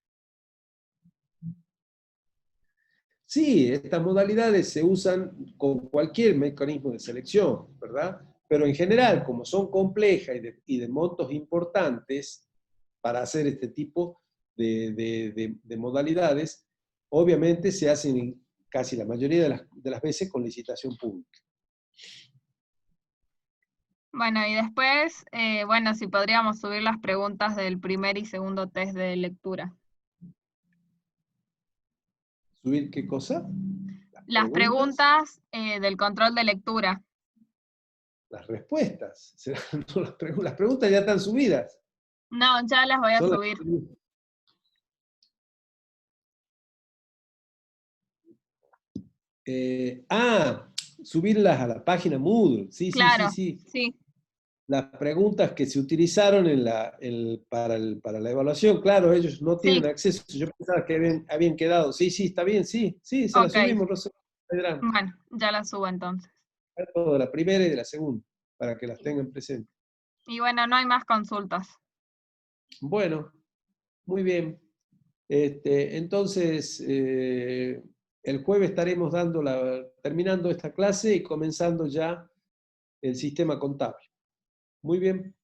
Sí, estas modalidades se usan con cualquier mecanismo de selección, ¿verdad? Pero en general, como son complejas y de montos importantes para hacer este tipo de modalidades, obviamente se hacen casi la mayoría de las veces con licitación pública. Bueno, y después, bueno, si podríamos subir las preguntas del primer y segundo test de lectura. ¿Subir qué cosa? Las Las preguntas, preguntas del control de lectura. las respuestas. No las preguntas ya están subidas. No, ya las voy a Son las subir. subirlas a la página Moodle. Sí, sí, sí, Claro, sí. sí, Las preguntas que se utilizaron para la evaluación, claro, ellos no sí, tienen acceso. Yo pensaba que habían quedado. Sí, sí, está bien, sí, sí, se las ok. subimos, Rosa Medrano. Bueno, ya las subo entonces. De la primera y de la segunda, para que las tengan presentes. Y bueno, no hay más consultas. Bueno, muy bien. Entonces, el jueves estaremos terminando esta clase y comenzando ya el sistema contable. Muy bien.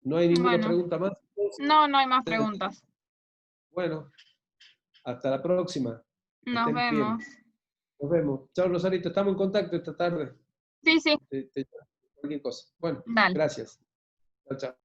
¿No hay ninguna Bueno, pregunta más? no hay más preguntas. Bueno, hasta la próxima. Que Nos estén bien. vemos. Nos vemos. Chao, Rosarito. Estamos en contacto esta tarde. Sí, sí, Cualquier cosa. Bueno, dale. gracias. Chao, chao.